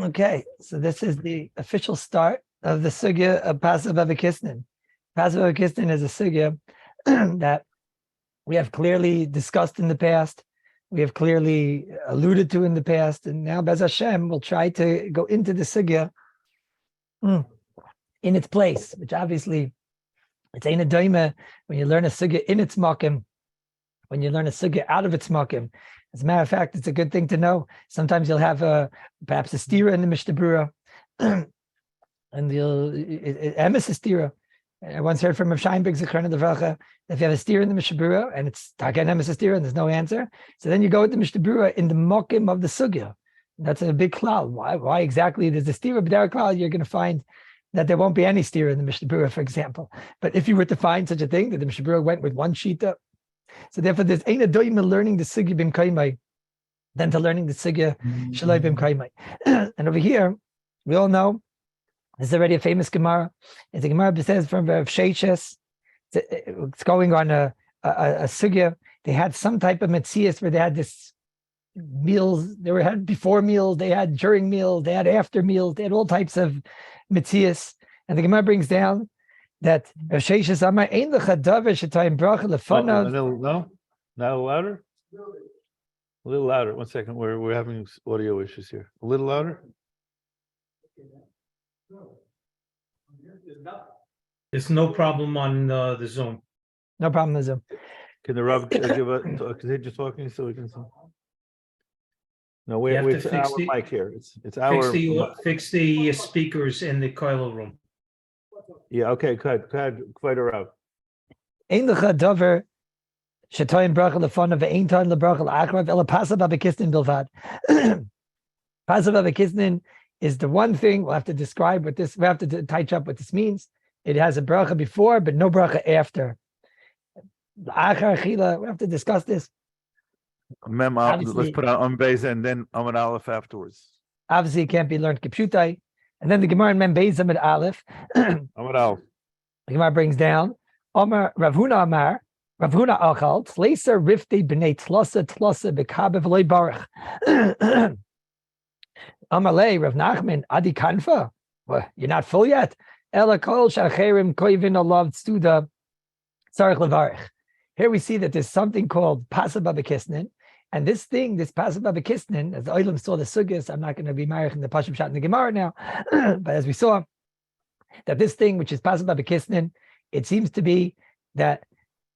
Okay, so this is the official start of the sugya of Pasav Avakisnin. Pasav Avakisnin is a sugya that we have clearly discussed in the past, we have clearly alluded to in the past, and now Bez Hashem will try to go into the sugya in its place, which obviously it's ain't a daima when you learn a sugya in its makim, when you learn a sugya out of its makim. As a matter of fact, it's a good thing to know. Sometimes you'll have perhaps a stira in the Mishnah Berurah, and you'll emes a stira. I once heard from Rav Sheinberg Zichron Levracha, if you have a stira in the Mishnah Berurah and it's taken emes a stira and there's no answer, so then you go with the Mishnah Berurah in the mokim of the sugya. That's a big klal. Why exactly there's a stira? But there klal, you're going to find that there won't be any stira in the Mishnah Berurah, for example. But if you were to find such a thing that the Mishnah Berurah went with one shita, so therefore, there's ain't a doima learning the sugya bim kaimai than to learning the sugya shalai bim kaimai. And over here, we all know this is already a famous Gemara. It's a Gemara that says from HBrachos. It's going on a sugya. They had some type of metzias where they had this meals. They had before meals. They had during meals. They had after meals. They had all types of metzias. And the Gemara brings down that HaRav Amar ein lecha davar shetayim bracha lefanav. No, not louder. A little louder. 1 second. We're having audio issues here. A little louder. There's no problem on the Zoom. No problem with Zoom. Can the Rav continue talking so we can see? No, it's our mic here. It's our fix the speakers in the coil room. Yeah, okay, quite a Rav. Ein lecha davar shetayim bracha lefanav ve'ein time lebracha la'acharav ela pasav avakisnin bilvad. Pasav avakisnin is the one thing we'll have to describe what this. We have to touch up what this means. It has a bracha before, but no bracha after. Achar chila. We have to discuss this. Mem, let's put out Beis and then Amud Aleph afterwards. Obviously, it can't be learned kipshutai. And then the Gemara in Mem Beis Amud Aleph. Amud Aleph. The Gemara brings down Amar Rav Huna Amar Rav Huna Achal Tleisa Rifti B'nei Tlasa B'Kabev Loi Baruch. Amar Lei Rav Nachman Adi Kanfa. Well, you're not full yet. Ela Kol Shacherim Koivin Alav Tzuda Tzarich Levarich. Here we see that there's something called Pasav Avakisnin. And this Pasav Avakisnin, as the Oilam saw the sugyas, I'm not going to be married in the Pashim Shat in the Gemara now, but as we saw, that this thing, which is Pasav Avakisnin, it seems to be that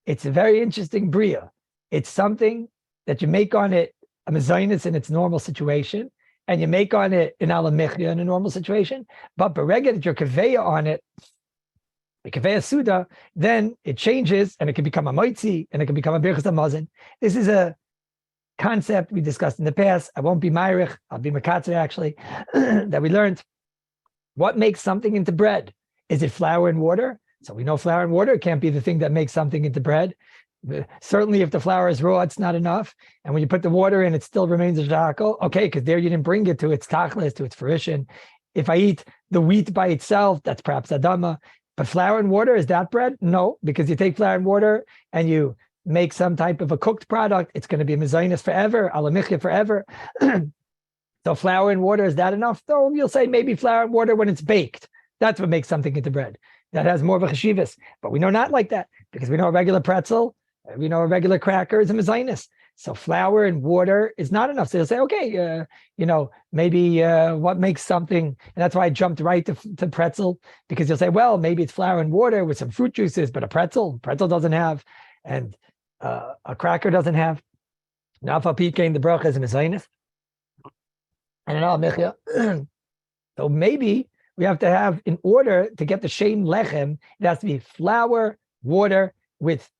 it's a very interesting bria. It's something that you make on it a mezainis in its normal situation, and you make on it an alamichya in a normal situation, but berega that you're kaveya on it, the kaveya suda, then it changes, and it can become a moitzi, and it can become a birchas hamazon. This is a concept we discussed in the past. I won't be Myrich, I'll be Makatzer actually, that we learned what makes something into bread. Is it flour and water? So we know flour and water can't be the thing that makes something into bread. Certainly if the flour is raw, it's not enough. And when you put the water in, it still remains a shako. Okay, because there you didn't bring it to its tachlis, to its fruition. If I eat the wheat by itself, that's perhaps adama. But flour and water, is that bread? No, because you take flour and water and you make some type of a cooked product, it's going to be a mezainis forever, alamichya forever. So flour and water, is that enough? Though you'll say maybe flour and water when it's baked. That's what makes something into bread. That has more of a cheshivas. But we know not like that, because we know a regular pretzel, we know a regular cracker is a mezainis. So flour and water is not enough. So you'll say, okay, maybe what makes something, and that's why I jumped right to pretzel, because you'll say, well, maybe it's flour and water with some fruit juices, but a pretzel doesn't have, and a cracker doesn't have. Nafa Pitkain, the bracha is a mezainis. And an al-michya. So maybe we have to have, in order to get the shem lechem, it has to be flour, water with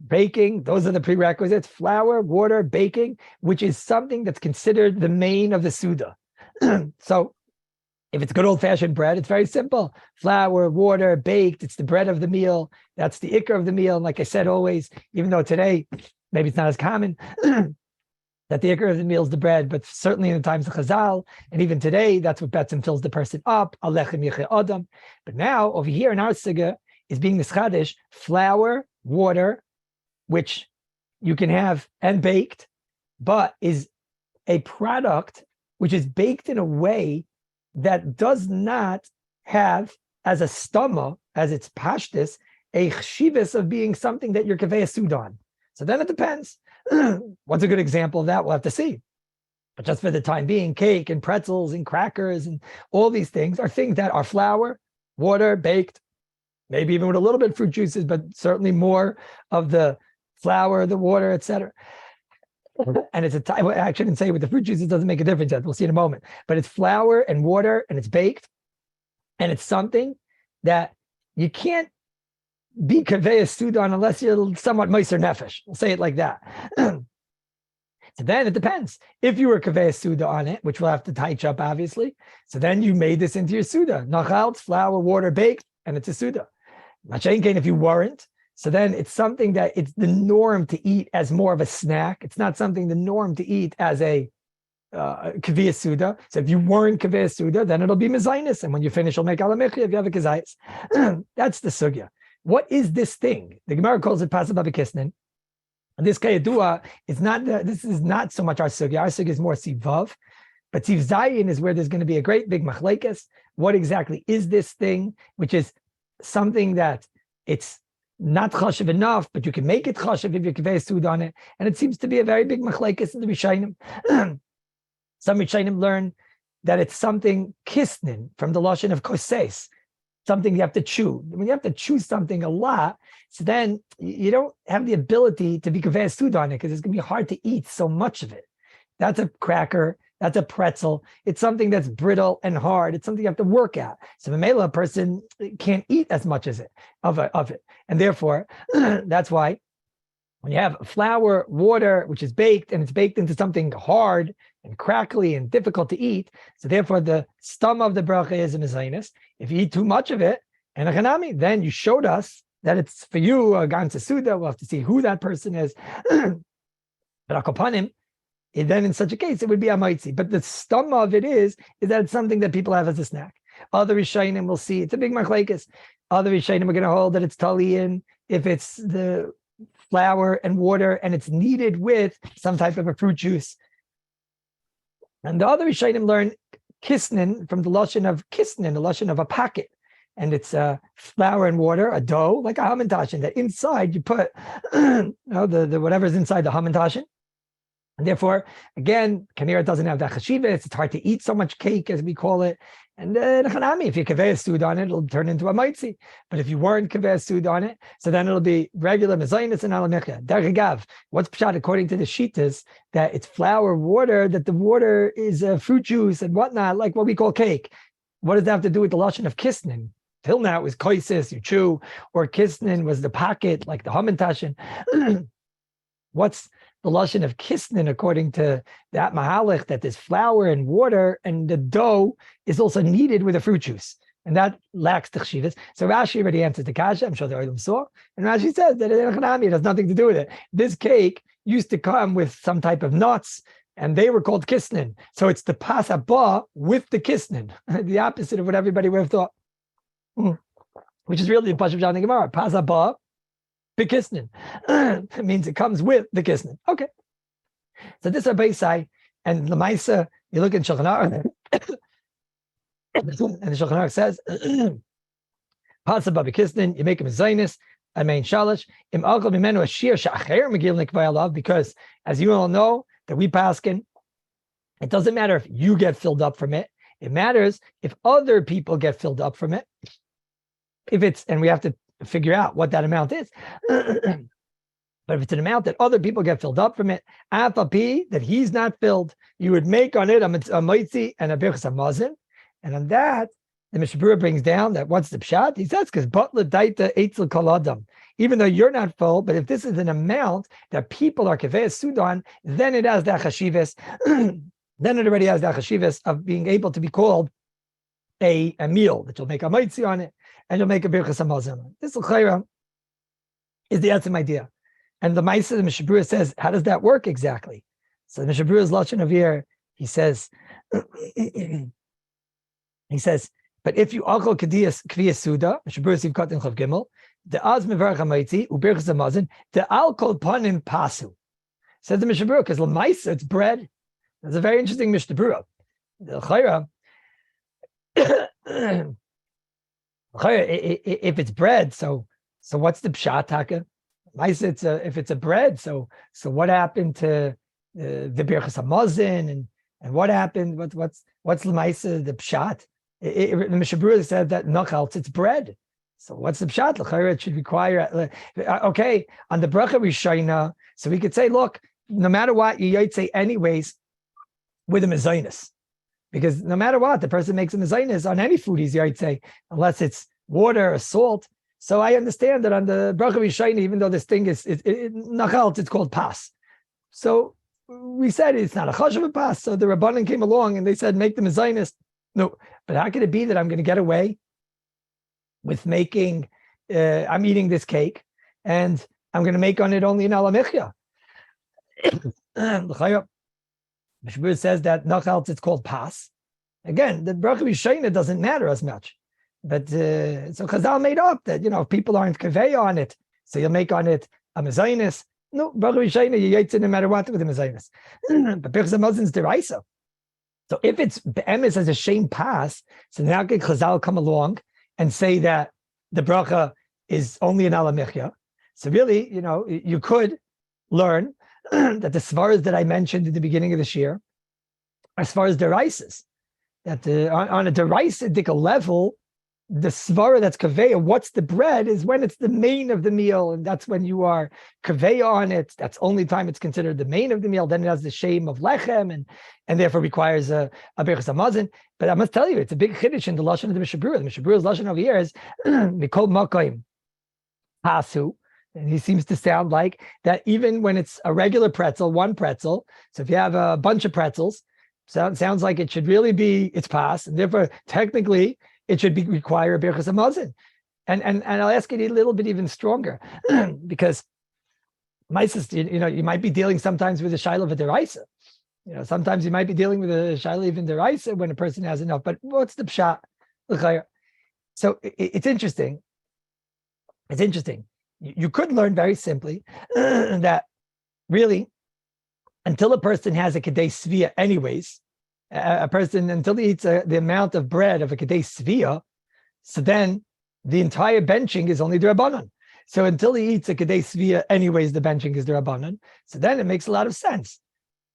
baking. Those are the prerequisites: flour, water, baking, which is something that's considered the main of the Suda. So if it's good old-fashioned bread, it's very simple. Flour, water, baked, it's the bread of the meal. That's the ikar of the meal. And like I said, always, even though today, maybe it's not as common, that the ikar of the meal is the bread, but certainly in the times of Chazal, and even today, that's what betzim fills the person up. Alechem yichei adam. But now, over here in our sugya, is being mischadish, flour, water, which you can have and baked, but is a product which is baked in a way that does not have as a stama, as its pashtus, a chshivas of being something that you're kaveh sud on. So then it depends. What's a good example of that? We'll have to see. But just for the time being, cake and pretzels and crackers and all these things are things that are flour, water, baked, maybe even with a little bit of fruit juices, but certainly more of the flour, the water, etc. And it's a time, I shouldn't say with the fruit juices, doesn't make a difference yet. We'll see in a moment. But it's flour and water and it's baked. And it's something that you can't be kaveh sud on unless you're somewhat meiser nefesh. We'll say it like that. So then it depends. If you were kaveh suda on it, which we'll have to touch up, obviously, so then you made this into your suda. Nachal, flour, water, baked, and it's a suda. Machenkein, if you weren't, so then it's something that it's the norm to eat as more of a snack. It's not something the norm to eat as a kaveh suda. So if you weren't kaveh suda, then it'll be mezainis. And when you finish, you'll make alamichi if you have a kazayis. That's the sugya. What is this thing? The Gemara calls it pasab abikisnin. And this kayadua is not, this is not so much our sugya. Our sugya is more sivav, but siv zayin is where there's going to be a great big machlekes. What exactly is this thing? Which is something that it's not chashiv enough, but you can make it chashiv if you kaveh sud on it. And it seems to be a very big machlekes in the Rishonim. Some Rishonim learn that it's something kisnin from the lashon of koses, something you have to chew. When you have to chew something a lot, so then you don't have the ability to be kaveh sud on it because it's going to be hard to eat so much of it. That's a cracker. That's a pretzel. It's something that's brittle and hard. It's something you have to work at. So a person can't eat as much as it of it. And therefore, that's why when you have flour, water, which is baked, and it's baked into something hard and crackly and difficult to eat, so therefore the stomach of the bracha is a mezainis. If you eat too much of it, and a chanami, then you showed us that it's for you, a gan suda. We'll have to see who that person is. But akopanim, then in such a case, it would be a maitzi. But the stomach of it is that it's something that people have as a snack. Other Rishonim will see, it's a big machlekes. Other Rishonim are going to hold that it's taliyin if it's the flour and water and it's kneaded with some type of a fruit juice. And the other Rishonim learn kisnin from the lashon of kisnin, the lashon of a packet. And it's flour and water, a dough, like a hamantashen, that inside you put the whatever's inside the hamantashen. And therefore, again, kanira doesn't have that chashivas. It's hard to eat so much cake, as we call it. And chanami, if you kaveh sud on it, it'll turn into a maitzi. But if you weren't kaveh sud on it, so then it'll be regular mezainis and alamicha. Derech, what's pshat according to the shitas that it's flour, water, that the water is fruit juice and whatnot, like what we call cake. What does that have to do with the lashon of kisnin? Till now it was koisis, you chew, or kisnin was the pocket, like the hamantashen. What's the lashon of kisnin according to that mahalach, that there's flour and water and the dough is also kneaded with a fruit juice, and that lacks the chshivas. So Rashi already answered the kasha. I'm sure the Olim saw, and Rashi says that it has nothing to do with it. This cake used to come with some type of nuts, and they were called kisnin. So it's the pasabah with the kisnin, the opposite of what everybody would have thought, which is really the pasuk of the Gemara. Pasabah b'kisnin. It means it comes with the kisnin. Okay. So this is Beisai, and Lamaisa, you look in Shraga, and the Shraga says, pasabah b'kisnin, you make him a zainis, I mean shalish, im alkol mimenu ashir sha'acher megil nikvay alav, because as you all know, that we paskin, it doesn't matter if you get filled up from it. It matters if other people get filled up from it. If it's, and we have to figure out what that amount is. But if it's an amount that other people get filled up from it, afapi, that he's not filled, you would make on it a maitzi and a birchas hamazon. And on that, the Mishabura brings down that what's the pshat? He says, because butler daita eitzel kol adam. Even though you're not full, but if this is an amount that people are kaveh sudan, then it has that chashivas. Then it already has that chashivas of being able to be called a meal, that you'll make a maitzi on it, and you'll make a birchas hamazon. This l'chayra is the etzem idea. And the Maisa, the Mishabura says, how does that work exactly? So the Mishabura's lashon of here, he says, but if you alkol kviyas suda, Mishabura siv kat in chav gimel, the az mevarach hamaitzi ubirchas hamazon, the alkol panim pasu. Says the Mishabura, because l'maisa it's bread. That's a very interesting Mishabura. The chayra, If it's bread, so what's the pshat taka? If it's a bread, so what happened to the Birchas Hamazon and what happened? What's l'maisa the pshat? The Mishabura said that nachaltz, it's bread. So what's the pshat? L'chayra, it should require okay on the bracha rishayna. So we could say, look, no matter what, you might say anyways with a mezainis, because no matter what, the person makes a mezainis on any food. He's might say unless it's water or salt. So I understand that on the bracha rishayna, even though this thing is nachaltz, it's called pas. So we said it's not a chashav pas. So the Rabbanan came along and they said make the mezainis. No, but how could it be that I'm going to get away with making? I'm eating this cake and I'm going to make on it only an alamichya. The Mishabur says that nachaltz, it's called pas. Again, the bracha rishayna doesn't matter as much. But so Chazal made up that, if people aren't kaveya on it, so you'll make on it a mezainis. No, bracha rishayna, you yaitz no matter what with a mezainis. But Birchas Hamazon's deraisa. So if it's be'emes as a shame pas, so now can Chazal come along and say that the bracha is only an alamichya. So really, you could learn that the svaras that I mentioned at the beginning of this year are svaras deraisas. That on a deraisidical level, the svara that's kaveya, what's the bread, is when it's the main of the meal, and that's when you are kaveya on it. That's only time it's considered the main of the meal. Then it has the shame of lechem, and therefore requires a Birchas Hamazon. But I must tell you, it's a big chiddush in the lashon of the Mishabura. The Mishabuра's lashon over here is mikol makoim pasu, and he seems to sound like that even when it's a regular pretzel, one pretzel. So if you have a bunch of pretzels, sounds like it should really be it's pas, and therefore technically it should require a Birchas Hamazon. And I'll ask it a little bit even stronger, because my sister, you might be dealing sometimes with a shaila of a deraisa. Sometimes you might be dealing with a shaila even deraisa when a person has enough. But what's the pshat? So it's interesting. It's interesting. You could learn very simply that really, until a person has a kedei svia anyways, a person, until he eats the amount of bread of a kedei svia, so then the entire benching is only the Rabbanan. So until he eats a kedei svia anyways, the benching is the Rabbanan. So then it makes a lot of sense.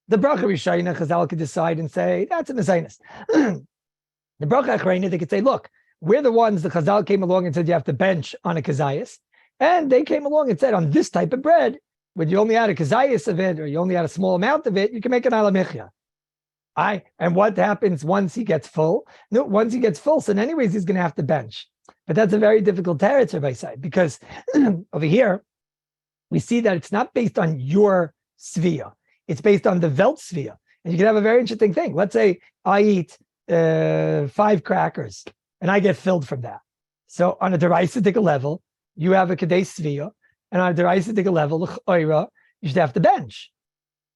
The bracha rishayna, Chazal could decide and say, that's a mezainis. The bracha achrayna, they could say, look, we're the ones that Chazal came along and said you have to bench on a kazayas. And they came along and said on this type of bread, when you only add a kazayas of it, or you only add a small amount of it, you can make an alamichya. And what happens once he gets full? No, once he gets full, so anyways, he's going to have to bench. But that's a very difficult territory by side, because over here, we see that it's not based on your svia. It's based on the Welt svia. And you can have a very interesting thing. Let's say I eat 5 crackers, and I get filled from that. So on a deraisidical level, you have a kedei svia, and on a deraisidical level, l'ch'oira, you should have to bench.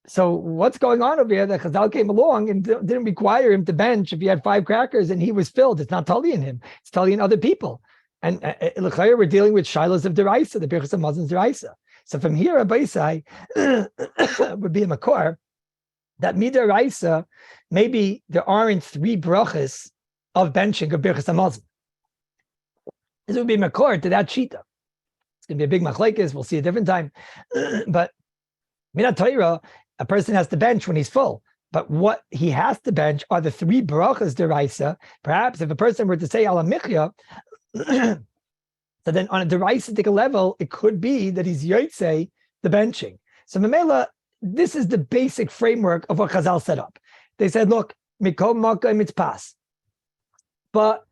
So what's going on over here? That Chazal came along and didn't require him to bench if he had 5 crackers and he was filled. It's not tali in him. It's tali in other people. And l'chayr, we're dealing with shilas of deraisa, the Birchas Hamazon's deraisa. So from here, Abaisai would be a makor that midaraisa, maybe there aren't 3 brachas of benching of Birchas Hamazon. This would be makor to that shita. It's going to be a big machlekes. We'll see a different time. But Minat Torah, a person has to bench when he's full. But what he has to bench are the 3 brachas deraisa. Perhaps if a person were to say alamichya, so then on a deraisidical level, it could be that he's yotzei the benching. So Mamela, this is the basic framework of what Chazal set up. They said, look, mikol makom it's pas. But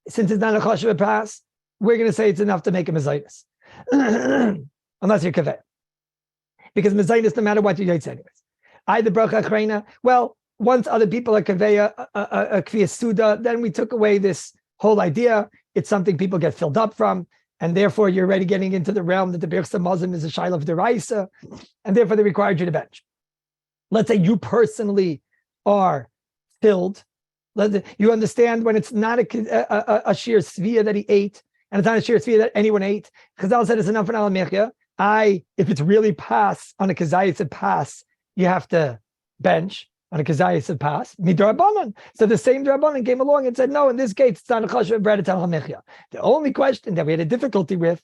since it's not a chashuv pas, we're going to say it's enough to make a mezainis. Unless you're kaveh. Because mezainis, no matter what, you yotzei anyways. The bracha achrayna, well, once other people are kaveya a kfiyas suda, then we took away this whole idea. It's something people get filled up from, and therefore you're already getting into the realm that the Birchas Hamazon is a shaila of deraisa, and therefore they required you to bench. Let's say you personally are filled. You understand when it's not a sheer svia that he ate, and it's not a sheer svia that anyone ate. Chazal said it's enough for alamichya. If it's really pas on a kazayis, it's a pas, you have to bench. on a kazayis of pas, midrabanan. So the same drabanan came along and said, no, in this case, it's not a chashuv bread, it's al-hamechia. The only question that we had a difficulty with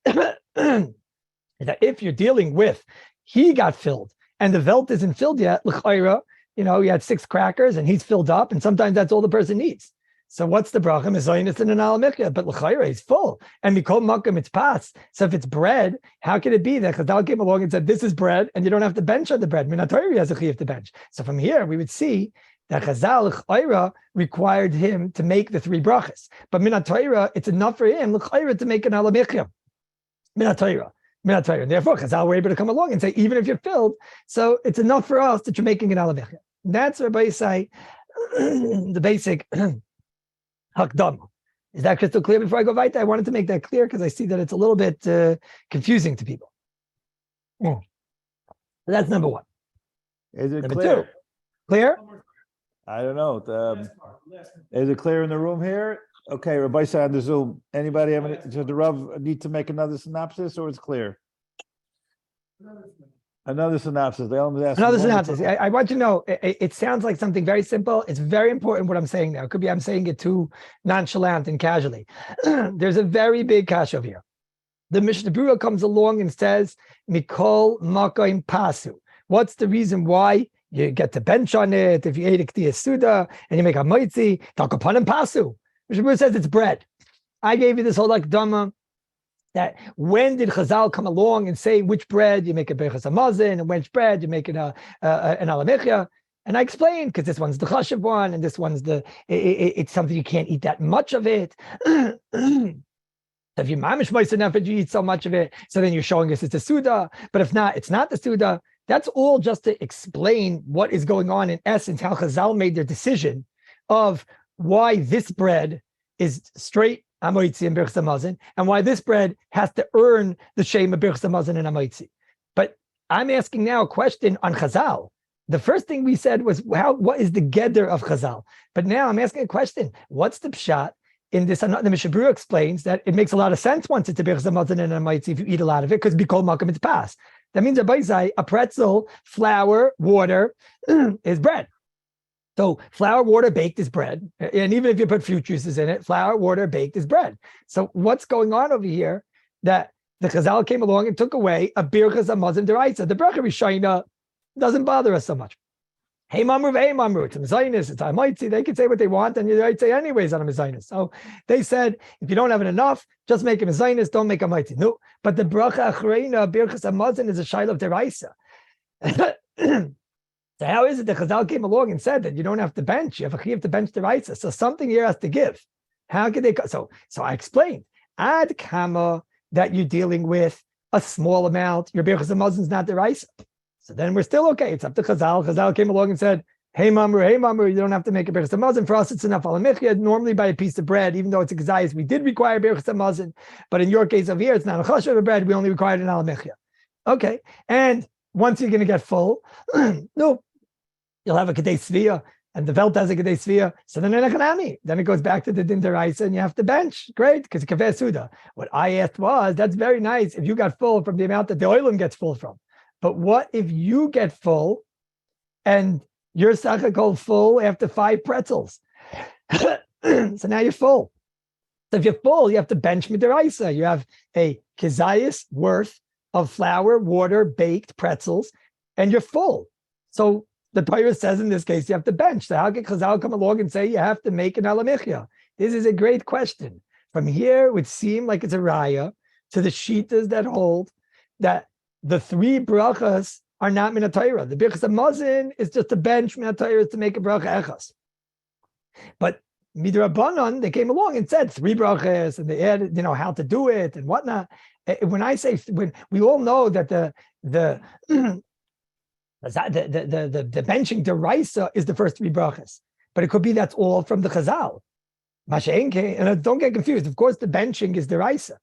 is that if you're dealing with, he got filled and the velt isn't filled yet, l'chayra, you know, he had 6 crackers and he's filled up, and sometimes that's all the person needs. So what's the bracha? Mizaynis and an al-hamechia, but l'chayra, he's full. And mikol makom, it's pas. So if it's bread, how can it be that Chazal came along and said, this is bread, and you don't have to bench on the bread? Minatayri has a chiyuv to bench. So from here, we would see that Chazal, l'chayra, required him to make the 3 brachas. But minatayra, it's enough for him, l'chayra, to make an al-hamechia. Minatayra. And therefore, Chazal were able to come along and say, even if you're filled, so it's enough for us that you're making an al-hamechia. That's what Rabbi say, the basic hakdama. Is that crystal clear? Before I go weiter, I wanted to make that clear because I see that it's a little bit confusing to people. So that's number 1. Is it Number clear? 2, clear? I don't know. Is it clear in the room here? Okay, Rabbi said on the Zoom. Anybody have any? Does the Rav need to make another synopsis, or it's clear? Another synopsis. They almost asked. Another synopsis. I want you to know, it sounds like something very simple. It's very important what I'm saying now. It could be I'm saying it too nonchalant and casually. There's a very big kash over here. The Mishnah Berurah comes along and says, Mikol Makoim Pasu. What's the reason why you get to bench on it if you ate a K'tiyas Suda and you make a moitzi? Talkapanim Pasu. Mishnah Berurah says it's bread. I gave you this whole dhamma that when did Chazal come along and say which bread you make a Bechas Hamazon and which bread you make it an al-hamechia? And I explained, because this one's the chashuv one and this one's it's something you can't eat that much of it. If you mamish moist enough, you eat so much of it, so then you're showing us it's a Suda. But if not, it's not the Suda. That's all just to explain what is going on in essence, how Chazal made their decision of why this bread is straight Amoitzi and Birchas Hamazon, and why this bread has to earn the shame of Birchas Hamazon and Amoitzi. But I'm asking now a question on Chazal. The first thing we said was, what is the geder of Chazal? But now I'm asking a question. What's the pshat in this? The Mishnah Berurah explains that it makes a lot of sense once it's a Birchas Hamazon and Amoitzi if you eat a lot of it, because bikol makom it's pas. That means a pretzel, flour, water is bread. So flour, water, baked is bread. And even if you put fruit juices in it, flour, water, baked is bread. So what's going on over here that the Chazal came along and took away a Birchas Hamazon deraisa? The bracha Rishayna doesn't bother us so much. Hey mamru, it's a mizaynis, it's a moitzi. They can say what they want, and you might say anyways on a mizaynis. So they said, if you don't have it enough, just make a mizaynis, don't make a moitzi. No, but the bracha achreina, Birchas Hamazon, is a shayla of deraisa. So how is it that Chazal came along and said that you don't have to bench, you have a chiyuv to bench the raisa? So something here has to give. How could they? So I explained ad kama that you're dealing with a small amount. Your Birchas Hamazon is not the raisa. So then we're still okay. It's up to Chazal. Chazal came along and said, hey mamru, you don't have to make a Birchas Hamazon. For us, it's enough al-hamechia. Normally by a piece of bread, even though it's a gazayis, we did require Birchas Hamazon. But in your case over here, it's not a chashuv of bread. We only required an al-hamechia. Okay. And once you're going to get full, no. You'll have a Kedei Svia, and the Velt has a Kedei Svia. So then it goes back to the Din Deraisa, and you have to bench. Great, because Kaveh Suda. What I asked was, that's very nice if you got full from the amount that the oilim gets full from. But what if you get full, and you're Sachakol full after 5 pretzels? So now you're full. So if you're full, you have to bench Midaraisa. You have a Kizayas worth of flour, water, baked pretzels, and you're full. So the Torah says in this case, you have to bench. So how can Chazal come along and say you have to make an al-hamechia? This is a great question. From here, it would seem like it's a raya to the shitas that hold that the 3 brachas are not min ha-Torah. The Birchas Hamazon is just a bench min ha-Torah to make a bracha echas. But midrabanan, they came along and said 3 brachas, and they added, how to do it and whatnot. When we all know that the benching deraisa is the first 3 brachas, but it could be that's all from the Chazal. And don't get confused. Of course, the benching is deraisa,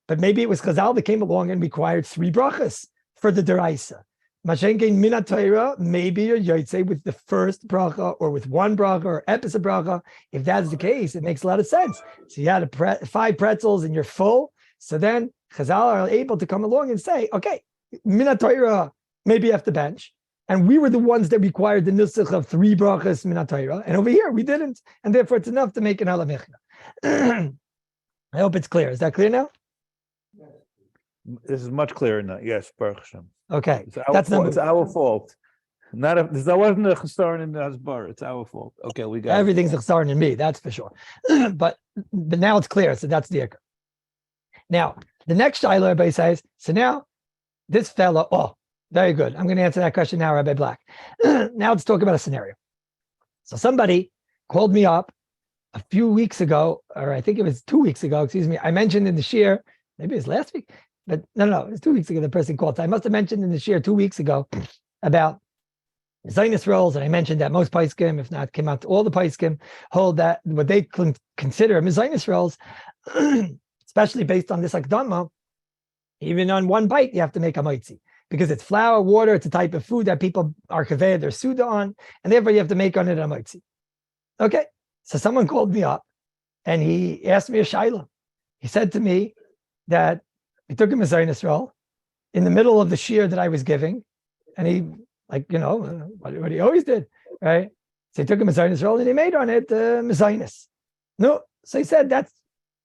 but maybe it was Chazal that came along and required 3 brachas for the deraisa. Mashenke min ha-Torah, maybe you're yotze with the first bracha or with 1 bracha or epis of bracha. If that's the case, it makes a lot of sense. So you had 5 pretzels and you're full. So then Chazal are able to come along and say, okay, min ha-Torah, maybe you have to bench. And we were the ones that required the nusach of 3 brachas min HaTorah, and over here we didn't, and therefore it's enough to make an halamichna. I hope it's clear. Is that clear now? This is much clearer now. Yes, Baruch Hashem. Okay, It's our that's fault. number. It's our fault. That wasn't a chesaron in the Hasbar. It's our fault. Okay, we got Everything's a chesaron in me, that's for sure. but now it's clear, so that's the ikar. Now, the next shiloh, everybody says, so now this fellow, oh, very good. I'm going to answer that question now, Rabbi Black. Now let's talk about a scenario. So somebody called me up a few weeks ago, or I think it was 2 weeks ago, excuse me. I mentioned in the shir, maybe it was last week, but no, it was 2 weeks ago the person called. So I must have mentioned in the shir 2 weeks ago about Zionist rolls, and I mentioned that most paiskim, if not came out to all the paiskim, hold that what they consider Zionist rolls, especially based on this akdama, even on one bite, you have to make a maitzi. Because it's flour, water, it's a type of food that people are kaveh their suda on, and therefore you have to make on it a maitzi. Okay, so someone called me up, and he asked me a shaila. He said to me that he took him a Zionist roll in the middle of the shir that I was giving, and he, like, what he always did, right? So he took him a Zionist roll, and he made on it Zionist. No, so he said,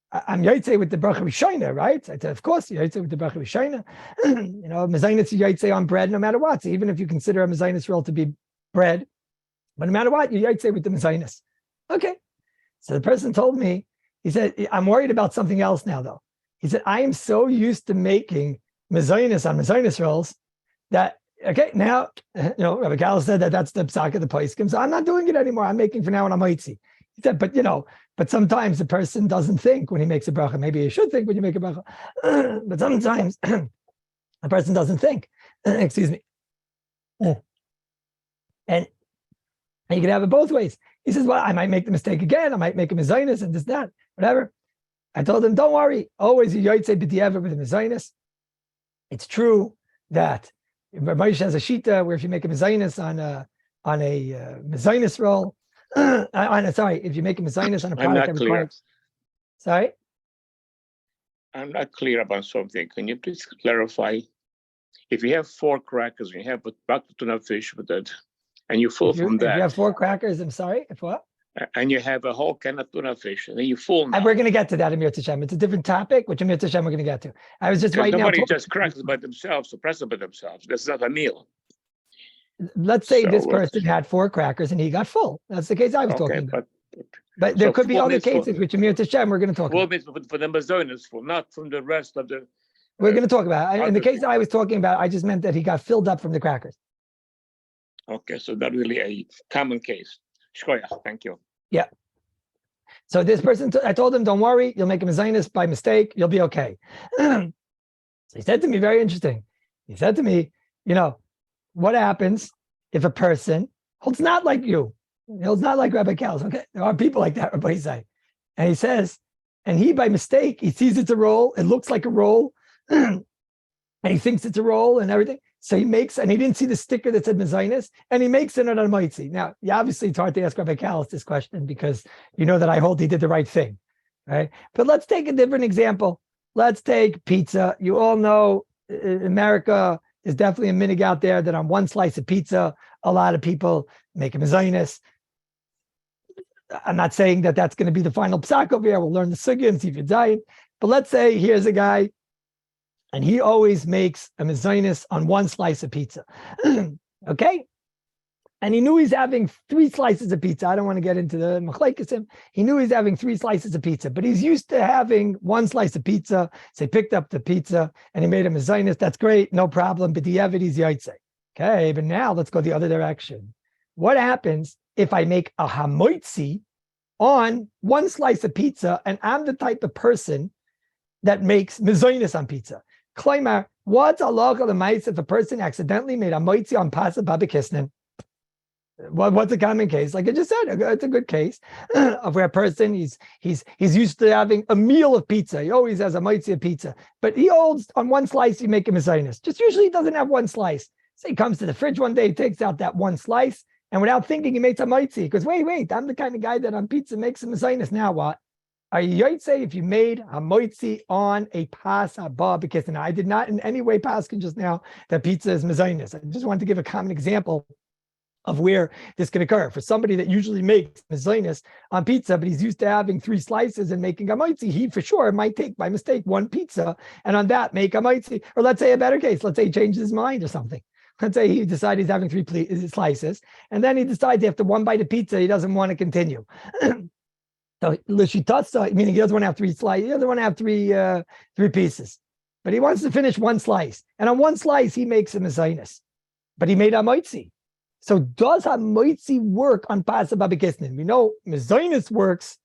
I'm yaitze with the bracha rishayna, right? I said, of course, yaitze with the bracha rishayna. Mezainis is yaitze on bread no matter what. So even if you consider a mezainis roll to be bread, but no matter what, you yaitze with the mezainis. Okay. So the person told me, he said, I'm worried about something else now, though. He said, I am so used to making mezainis on mezainis rolls that, okay, now, Rabbi Kallus said that that's the psak of the paiskim, so I'm not doing it anymore. I'm making for now on a maitzi. He said, but sometimes the person doesn't think when he makes a bracha. Maybe you should think when you make a bracha, but sometimes the person doesn't think. Excuse me. And you can have it both ways. He says, well, I might make the mistake again. I might make a mezainis and this, that, whatever. I told him, don't worry. Always you yotzei b'di'ever with a mezainis. It's true that Moshe has a shita where if you make a mezainis on a mezainis roll, if you make a mezainis on a product that requires. Sorry? I'm not clear about something. Can you please clarify? If you have 4 crackers and you have a tuna fish with it, and you full from that. If you have 4 crackers, I'm sorry, if what? And you have a whole can of tuna fish, and then you full now. And we're going to get to that, Amir Tashem. It's a different topic, which Amir Tashem we're going to get to. I was just right now. Nobody just crackers by themselves, suppress it by themselves. That's not a meal. Let's say this person had 4 crackers and he got full. That's the case I was talking about. But there could be other cases, which Amir Tashem we're going to talk about. For the mazonas, not from the rest of the. We're going to talk about it. In the case I was talking about, I just meant that he got filled up from the crackers. Okay, so that's really a common case. Shkoyach, thank you. Yeah. So this person, I told him, don't worry, you'll make a mezainis by mistake, you'll be okay. So he said to me, very interesting. He said to me, what happens if a person holds not like you? Holds not like Rabbi Kallus. Okay, there are people like that, Rabbi Isai. And he says, and he by mistake, he sees it's a roll, it looks like a roll, and he thinks it's a roll and everything. So he makes, and he didn't see the sticker that said mezainis, and he makes it on a maitzi. Now, obviously, it's hard to ask Rabbi Kallus this question because you know that I hold he did the right thing, right? But let's take a different example. Let's take pizza. You all know America is definitely a minig out there that on one slice of pizza, a lot of people make a mezainis. I'm not saying that that's going to be the final psak over here. We'll learn the sugya and see if you're dying. But let's say here's a guy, and he always makes a mezainis on one slice of pizza. Okay? And he knew he's having 3 slices of pizza. I don't want to get into the machlekes. He knew he's having 3 slices of pizza, but he's used to having 1 slice of pizza. So he picked up the pizza and he made a mezainis. That's great, no problem. But the he's yaitze. Okay, but now let's go the other direction. What happens if I make a hamoitzi on 1 slice of pizza, and I'm the type of person that makes mezainis on pizza? Klaimar, what's halacha l'maisa if a person accidentally made a moitzi on pasa babakisnin? What's a common case? Like I just said, it's a good case of where a person he's used to having a meal of pizza. He always has a moitzi of pizza, but he holds on 1 slice. He make a mezainis. Just usually he doesn't have 1 slice. So he comes to the fridge one day, he takes out that 1 slice, and without thinking, he makes a moitzi. He goes, wait, I'm the kind of guy that on pizza makes a mezainis. Now what? Are you yotzei if you made hamoitzi on a pas haba b'kisnin? Now, I did not in any way paskin just now that pizza is mezainis. I just wanted to give a common example of where this can occur. For somebody that usually makes mezainis on pizza, but he's used to having 3 slices and making hamoitzi, he for sure might take by mistake 1 pizza and on that make hamoitzi. Or let's say a better case, let's say he changes his mind or something. Let's say he decides he's having 3 slices, and then he decides after 1 bite of pizza, he doesn't want to continue. So l'shitasa, meaning he doesn't want to have 3 slices, he doesn't want to have 3 pieces, but he wants to finish 1 slice. And on 1 slice, he makes a mezainis, but he made hamoitzi. So does hamoitzi work on pasa babikisnin? We know mezainis works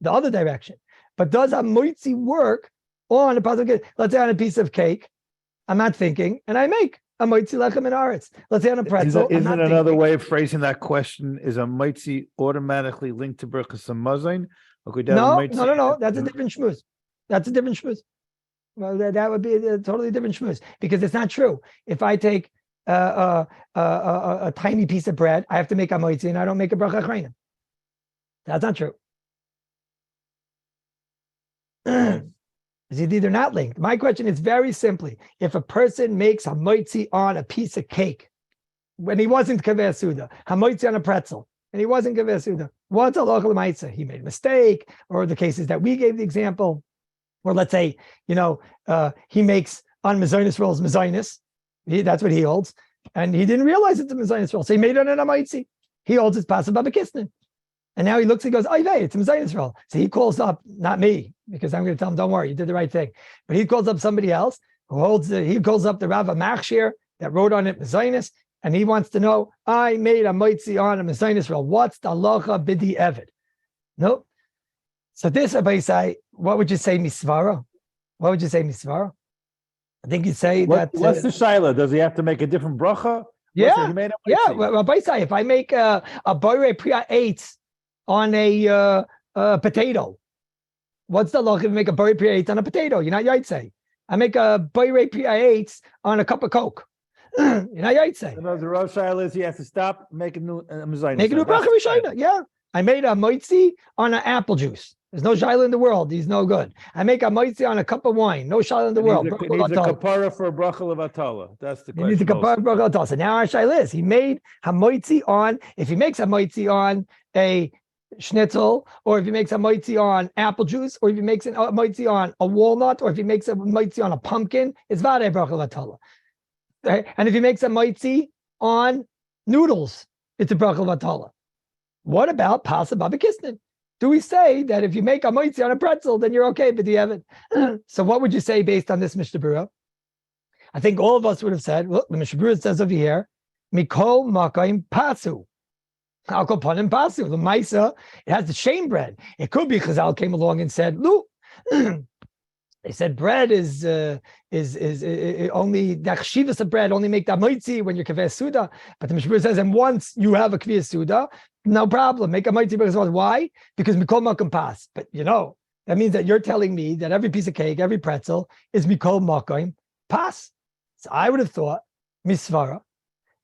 the other direction, but does hamoitzi work on a pasa babikisnin? Let's say on a piece of cake, I'm not thinking, and I make a moitzi lechem in aretz. Let's say on a pretzel. Isn't another way of phrasing that question is a moitzi automatically linked to berachos hamazon? No. That's a different shmuz. That's a different shmuz. Well, that would be a totally different shmuz because it's not true. If I take a tiny piece of bread, I have to make a moitzi and I don't make a bracha achrayim. That's not true. They're not linked. My question is very simply: if a person makes hamoitzi on a piece of cake when he wasn't kaveh suda, hamoitzi on a pretzel, and he wasn't kaveh suda, what's a local maitza? He made a mistake, or the cases that we gave the example, or let's say, he makes on mezainis rolls mezainis. That's what he holds, and he didn't realize it's a mezainis roll, so he made it on a hamoitzi. He holds it's passive babakisnin. And now he looks and goes, oh, yeah, it's a mezainis roll. So he calls up, not me, because I'm going to tell him, don't worry, you did the right thing. But he calls up somebody else who he calls up the Rav Machshir that wrote on it mezainis, and he wants to know, I made a moitzi on a mezainis roll. What's the halacha b'di eved? Nope. So this, Abaisai, what would you say, misvara? What would you say, misvara? I think you'd say that. What's the shaila? Does he have to make a different bracha? Yeah. Well, Abaisai, if I make a boire priya 8 on a potato, what's the halacha if you make a boire priya 8 on a potato? You're not yaitse. I make a boire priya 8 on a cup of Coke. You're not yaitse. The Rav Shaila is he has to stop making new mezainis. Make a new bracha rishayna. Yeah. I made a moitzi on an apple juice. There's no shaila in the world. He's no good. I make a moitzi on a cup of wine. No shaila in the world. He needs a kapara for a bracha levatala. That's the question. He needs a kapara for a bracha levatala. So now our shaila is, he made hamoitzi on, if he makes a moitzi on a schnitzel, or if he makes a moitzi on apple juice, or if he makes a moitzi on a walnut, or if he makes a moitzi on a pumpkin, it's vade bracha levatala. Right? And if he makes a moitzi on noodles, it's a bracha levatala. What about pasa babakisnin? Do we say that if you make a moitzi on a pretzel, then you're okay, but you haven't? So what would you say based on this Mishnah Berurah? I think all of us would have said, well, the Mishnah Berurah says over here, Mikol Makayim Pasu. Alkopanim Pasu. The Maisa, it has the shame bread. It could be Chazal came along and said, look, they said bread is only the chshivas of bread, only make that moitzi when you're kaveh suda. But the Mishnah Berurah says, and once you have a kaveh suda, no problem. Make a moitzi because why? Because mikol makom pas. But that means that you're telling me that every piece of cake, every pretzel is mikol makom pas. So I would have thought misvara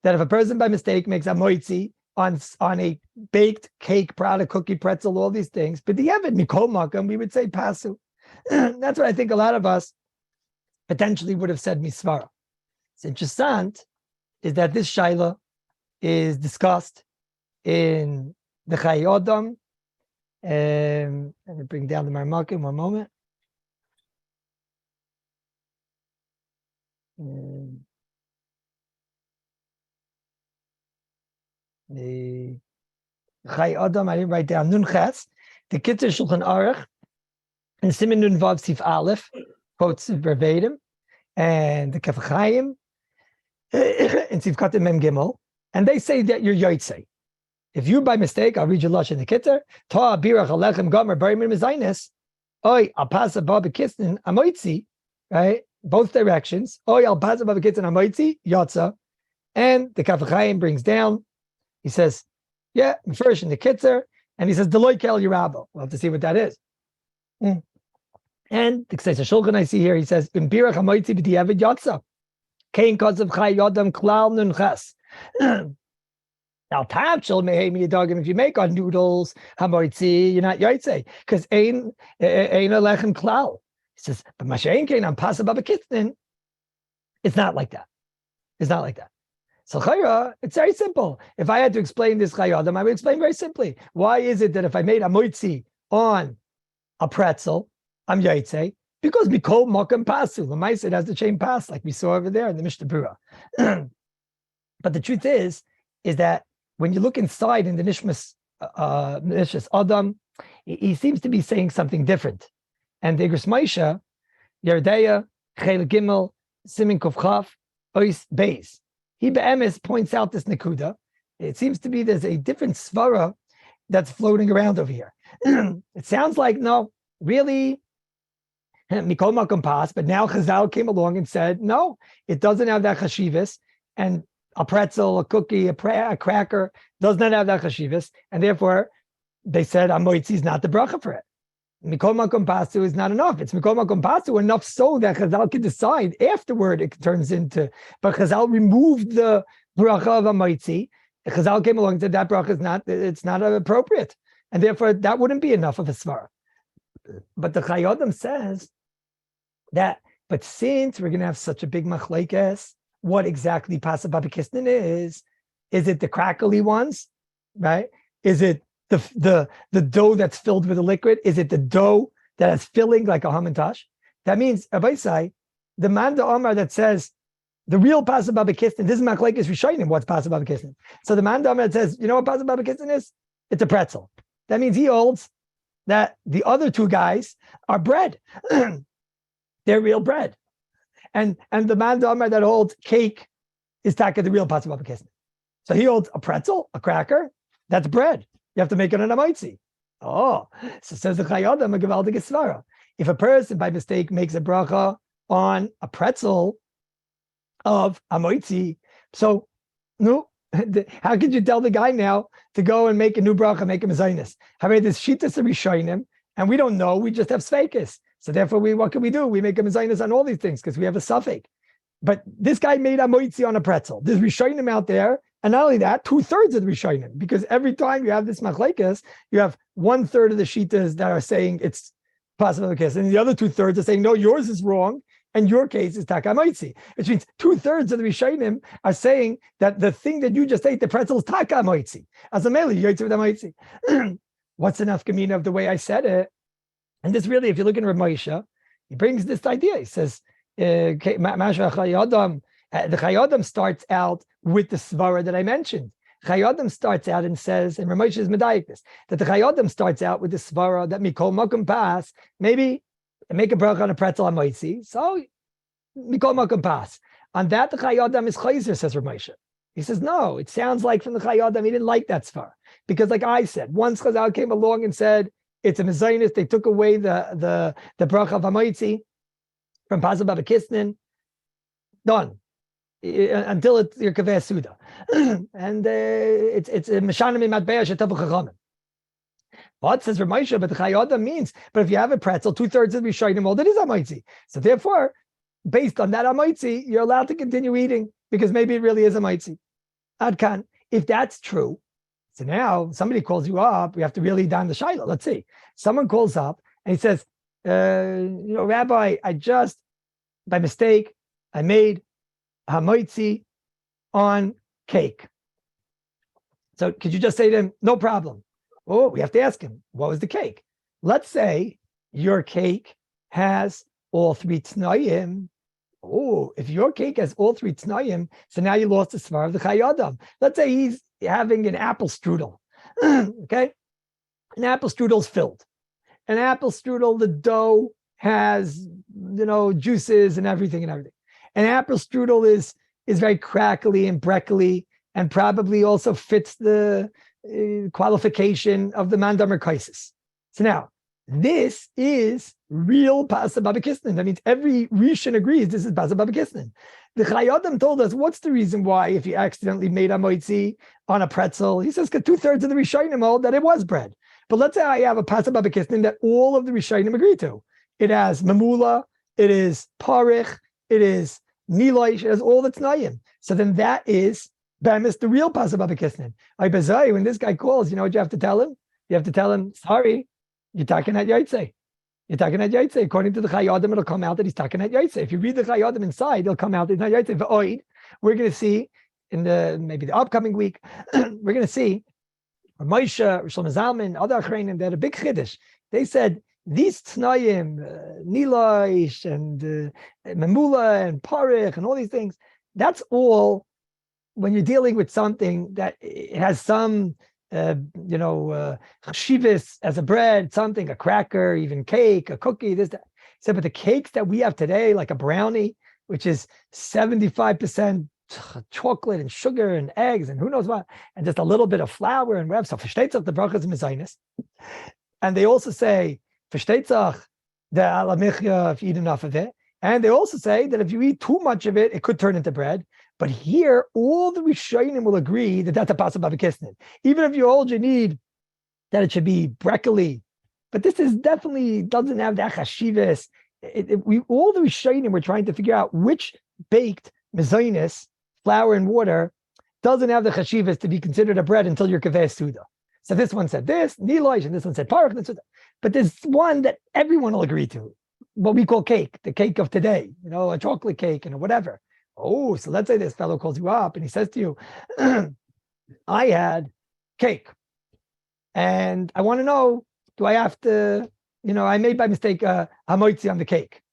that if a person by mistake makes a moitzi on a baked cake, product, cookie, pretzel, all these things, but the evid mikol makom, we would say pasu. That's what I think a lot of us potentially would have said misvara. It's interesting is that this shaila is discussed in the Chayei Adam. Let me bring down the Marmakim one moment. The Chayei Adam, I didn't write down Nun Ches, the Kitzur Shulchan Aruch, and Siman Nun Vav Sif Aleph quotes verbatim, and the Kef Chaim and Sif Katim Mem Gimel, and they say that you're Yotzei. If you by mistake, I'll read your lush in the Kitzur, Ta Birach Alechem Gomer Barim Mezainis, Oy Al Pasa Babakisnin Amoitzi, right? Both directions. Oy Al Pasa Babakisnin Amoitzi Yotza, and the Kef Chaim brings down. He says, yeah, first in the Kitzur, and he says Deloy Kel Yerabo. We'll have to see what that is. And the Ksesa Shulchan I see here, he says, in Birach Amoitzi B'diavad Yotza, Kain Kozav Chayei Adam Klal Nun Ches. Now, tamshel mehei miyadagim, if you make on noodles, hamoitzi, you're not yaitze, because ein a lechem klal. He says, but mashein kein on pasa babakitnin, it's not like that. It's not like that. So chayra, it's very simple. If I had to explain this chayadam, I would explain very simply. Why is it that if I made a moitzi on a pretzel, I'm yaitze? Because mikol mokem pasu. Lemais, it has the chain pass, like we saw over there in the Mishnah Berurah. But the truth is that when you look inside in the Nishmas Adam, he seems to be saying something different. And the Igros Moshe, Yerdeya, Chel Gimel, Simin Kuf Chaf, Ois Beis. He be'emes points out this Nakuda. It seems to be there's a different svara that's floating around over here. It sounds like, no, really, Mikol Makom Pas, but now Chazal came along and said, no, it doesn't have that chashivas, and a pretzel, a cookie, a cracker does not have that chashivas, and therefore they said Amoitzi is not the bracha for it. Mikol Makom Pasu is not enough. It's Mikol Makom Pasu enough so that Chazal can decide afterward it turns into, but Chazal removed the bracha of Amoitzi. Chazal came along and said that bracha is not, it's not appropriate, and therefore that wouldn't be enough of a svara. But the Chayyodam says that, but since we're going to have such a big machlekes, what exactly Pasa Babakistan is it the crackly ones, right? Is it the dough that's filled with a liquid? Is it the dough that has filling like a hamantash? That means, Abaisai, the Manda Omar that says the real Pasa Babakistan, this is machlekes Rishonim, what's Pasa Babakistan? So the Manda Omar that says, you know what Pasa Babakistan is? It's a pretzel. That means he holds that the other two guys are bread. They're real bread. And the man Damar that holds cake is taka the real Pasa Babakistan. So he holds a pretzel, a cracker, that's bread. You have to make it an amaitzi. Oh, so says the Chayyadam, a gevaldige svara. If a person by mistake makes a bracha on a pretzel of amaitzi, so no, how could you tell the guy now to go and make a new bracha, make a mezainis? However, this shitas are rishonim, and we don't know, we just have sveikis. So therefore, what can we do? We make a mezainis on all these things because we have a suffix. But this guy made a moitzi on a pretzel. There's rishonim out there, and not only that, 2/3 of the rishonim, because every time you have this machlekes, you have 1/3 of the shitas that are saying it's possible case, and the other 2/3 are saying no, yours is wrong, and your case is taka moitzi, which means 2/3 of the rishonim are saying that the thing that you just ate, the pretzel, is taka moitzi. As a mele, yoitzi with a moitzi. What's enough kamina of the way I said it? And this really, if you look in Rav Moshe, he brings this idea. He says, the Chayyadam starts out with the svara that I mentioned. Chayyadam starts out and says, and Rav Moshe is medayik this, that the Chayyadam starts out with the svara that mikol makom pas, maybe make a bracha on a pretzel on moitzi, so mikol makom pas. On that, the Chayyadam is chayzer, says Rav Moshe. He says, no, it sounds like from the Chayyadam, he didn't like that svara. Because like I said, once Chazal came along and said, it's a mezainis, they took away the bracha of Hamoitzi from Pasa Babakistan, done. Until it's your Kaveh Suda. And it's a Meshanim Matbeah Shetavu Chachamim. But says Rav Moshe, but the Chayyadam means, but if you have a pretzel, 2/3 of the Rishonim, all that is Hamoitzi. So therefore, based on that Hamoitzi, you're allowed to continue eating, because maybe it really is Hamoitzi. Adkan, if that's true, so now somebody calls you up, we have to really down the shaila. Let's see. Someone calls up and he says, Rabbi, I just, by mistake, I made hamoitzi on cake. So could you just say to him, no problem. Oh, we have to ask him, what was the cake? Let's say your cake has all 3 t'nayim. Oh, if your cake has all 3 t'nayim, so now you lost the svar of the Chayyadam. Let's say he's having an apple strudel. Okay? An apple strudel's filled. An apple strudel, the dough has, juices and everything. An apple strudel is very crackly and breckly and probably also fits the qualification of the mandam krisis. So now, this is real Pasa Babakistan. That means every Rishon agrees this is Pasa Babakistan. The Chayyadam told us what's the reason why if you accidentally made a moitzi on a pretzel. He says 2/3 of the Rishonim hold that it was bread. But let's say I have a Pasa Babakistan that all of the Rishonim agree to. It has mamula, it is parich, it is niloish, it has all the t'nayim. So then that is Bemis, the real pasuk b'kisnin. When this guy calls, you know what you have to tell him? You have to tell him, sorry, you're talking at Yaitse. You're talking at Yaitse. According to the HaRav, it'll come out that he's talking at Yaitse. If you read the HaRav inside, it'll come out that he's not Yaitse. V'oid, we're going to see in maybe the upcoming week, we're going to see Moshe, Shlomo Zalman, other Achreinim, they had a big chiddush. They said these Tnayim, Nilosh and Memula and Parich and all these things, that's all when you're dealing with something that it has some, chashivas as a bread, something, a cracker, even cake, a cookie, this, that. He said, but the cakes that we have today, like a brownie, which is 75% chocolate and sugar and eggs and who knows what, and just a little bit of flour and whatever. So versteht the brachas mezainis. And they also say, versteht the alamichya if you eat enough of it. And they also say that if you eat too much of it, it could turn into bread. But here, all the Rishonim will agree that that's a pasuk b'kisnin. Even if you hold you need that it should be broccoli, but this is definitely doesn't have that chashivas. All the Rishonim were trying to figure out which baked mezainis, flour and water, doesn't have the chashivas to be considered a bread until you're kaveh suda. So this one said this, nilosh, and this one said parach. But there's one that everyone will agree to, what we call cake, the cake of today, a chocolate cake and whatever. Oh, so let's say this fellow calls you up and he says to you, I had cake and I want to know, do I have to, I made by mistake hamoitzi on the cake.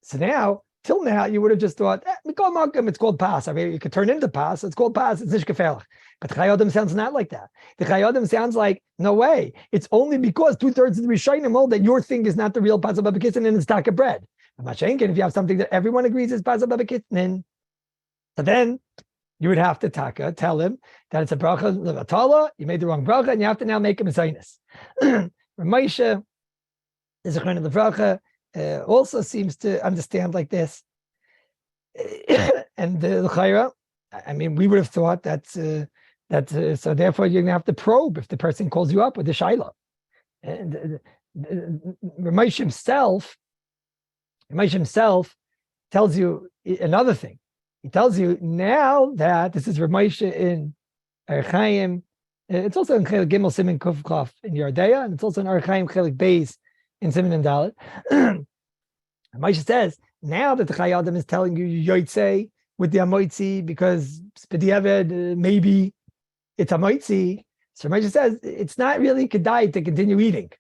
So now, till now, you would have just thought, it's called pas. I mean, you could turn into pas. It's called pas. It's nicht gefährlich. But the HaRav sounds not like that. The HaRav sounds like, no way. It's only because 2/3 of the Rishonim hold that your thing is not the real pasuk b'kisnin and it's taka bread. I'm not saying if you have something that everyone agrees is pasuk b'kisnin, so then you would have to tell him that it's a bracha levatala. You made the wrong bracha, and you have to now make a mezainis. Moshe is a kind of the bracha. Also seems to understand like this, and the chayra. I mean, we would have thought that so therefore you're going to have to probe if the person calls you up with the shaila. And Moshe himself tells you another thing. He tells you now that this is Moshe in Archaim. It's also in Chelik Gimel Siman Kuf Chaf in Yardea, and it's also in Archaim Chelik Beis in Siman and Dalet. Moshe says, now that the HaRav is telling you Yotzei with the Amoitzi, because Spedieved, maybe it's Amoitzi. So Moshe says, it's not really Kedai to continue eating,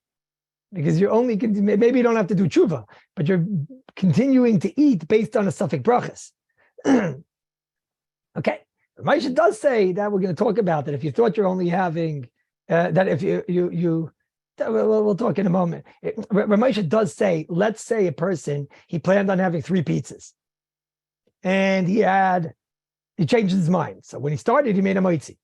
because you're only, maybe you don't have to do tshuva, but you're continuing to eat based on a suffix brachas. Okay. Moshe does say that we're going to talk about that if you thought you're only having, that if you we'll talk in a moment. Moshe does say, let's say a person, he planned on having 3 pizzas and he changed his mind. So when he started, he made a moitzi